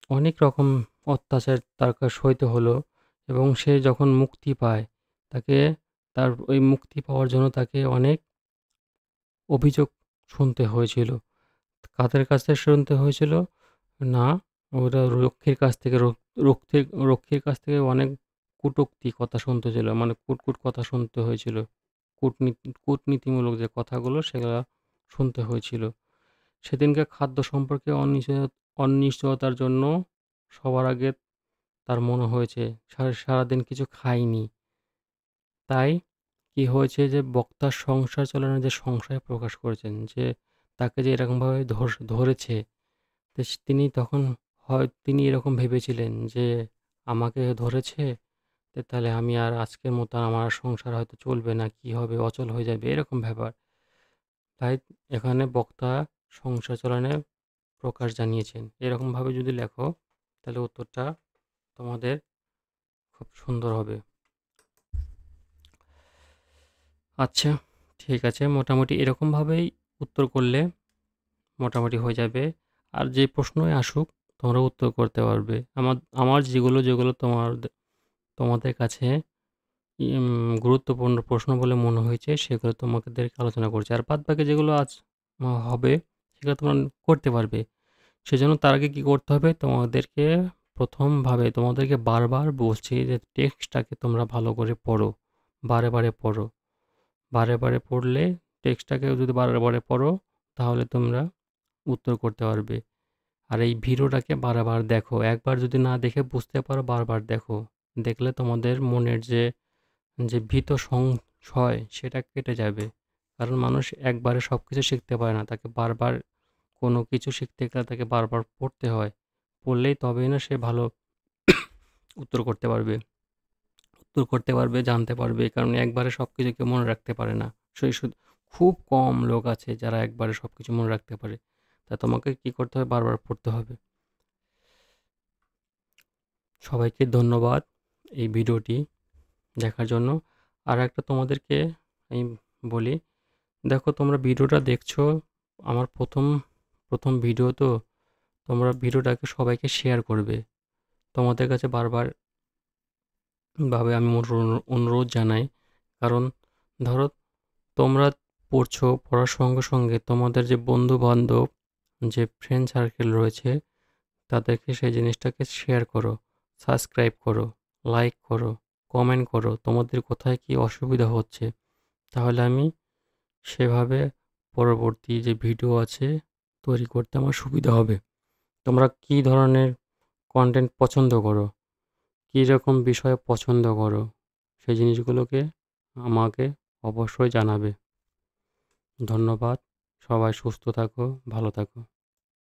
অনেক রকম অত্যাচার তার সইতে হলো এবং সে যখন মুক্তি পায়, তাকে তার ওই মুক্তি পাওয়ার জন্য তাকে অনেক অভিযোগ শুনতে হয়েছিল। কাদের কাছ থেকে শুনতে হয়েছিল, না ওরা রক্ষীর কাছ থেকে, রক্ষীর কাছ থেকে অনেক কটূক্তি কথা শুনতে ছিল, মানে কুটকুট কথা শুনতে হয়েছিল। কূটনীতিমূলক যে কথাগুলো সেগুলা শুনতে হয়েছিল। সেদিনকে খাদ্য সম্পর্কে অনিশ্চয়তার জন্য সবার আগে তার মনে হয়েছে সারাদিন কিছু খায়নি। তাই কি হয়েছে যে বক্তা সংসার চালানোর যে সংশয় প্রকাশ করেছেন যে তাকে যে এরকমভাবে ধরেছে, তিনি তখন তিনি এরকম ভেবেছিলেন যে আমাকে ধরেছে, তাহলে আমি আর আজকের মতো আমার সংসার হয়তো চলবে না, কি হবে, অচল হয়ে যাবে, এরকম ব্যাপার। তাই এখানে বক্তা সংসার চালানে প্রকাশ জানিয়েছেন। এরকমভাবে যদি লেখো তাহলে উত্তরটা তোমাদের খুব সুন্দর হবে। আচ্ছা, ঠিক আছে, মোটামুটি এরকমভাবেই উত্তর করলে মোটামুটি হয়ে যাবে। আর যে প্রশ্নই আসুক তোমরা উত্তর করতে পারবে। আমার যেগুলো তোমাদের কাছে গুরুত্বপূর্ণ প্রশ্ন বলে মনে হয়েছে সেগুলো তোমাদেরকে আলোচনা করছি। আর বাদবাকি যেগুলো আজ হবে সেগুলো তোমরা করতে পারবে। সেজন্য তার আগে কী করতে হবে, তোমাদেরকে বারবার বলছি যে টেক্সটটাকে তোমরা ভালো করে পড়ো, বারে বারে পড়ো। বারে বারে পড়লে, টেক্সটটাকে যদি বারে বারে পড়ো তাহলে তোমরা উত্তর করতে পারবে। আর এই ভিডিওটাকে বারবার দেখো, একবার যদি না দেখে বুঝতে পারো বারবার দেখো। দেখলে তোমাদের মনের যে ভীত সংশয় সেটা কেটে যাবে। কারণ মানুষ একবারে সব কিছু শিখতে পারে না, তাকে বারবার কোনো কিছু শিখতে গেলে তাকে বারবার পড়তে হয়। পড়লেই তবেই না সে ভালো উত্তর করতে পারবে, জানতে পারবে। কারণ একবারে সব কিছু কেউ মনে রাখতে পারে না। শুধু খুব কম লোক আছে যারা একবারে সব কিছু মনে রাখতে পারে। তা তোমাকে কি করতে হবে, বারবার পড়তে হবে। সবাইকে ধন্যবাদ এই ভিডিওটি দেখার জন্য। আর একটা তোমাদেরকে আমি বলি, দেখো তোমরা ভিডিওটা দেখছো, আমার প্রথম ভিডিও তো, তোমরা ভিডিওটাকে সবাইকে শেয়ার করবে। তোমাদের কাছে বারবার আমি অনুরোধ জানাই। কারণ ধরো তোমরা পড়ছো, পড়ার সঙ্গে সঙ্গে তোমাদের যে বন্ধু-বান্ধব, যে ফ্রেন্ড সার্কেল রয়েছে তাদেরকে সেই জিনিসটাকে শেয়ার করো, সাবস্ক্রাইব করো, লাইক করো, কমেন্ট করো তোমাদের কোথায় কী অসুবিধা হচ্ছে। তাহলে আমি সেভাবে পরবর্তী যে ভিডিও আছে তৈরি করতে আমার সুবিধা হবে। তোমরা কী ধরনের কনটেন্ট পছন্দ করো, কী রকম বিষয় পছন্দ করো, সেই জিনিসগুলোকে আমাকে অবশ্যই জানাবে। ধন্যবাদ। সবাই সুস্থ থাকো, ভালো থাকো।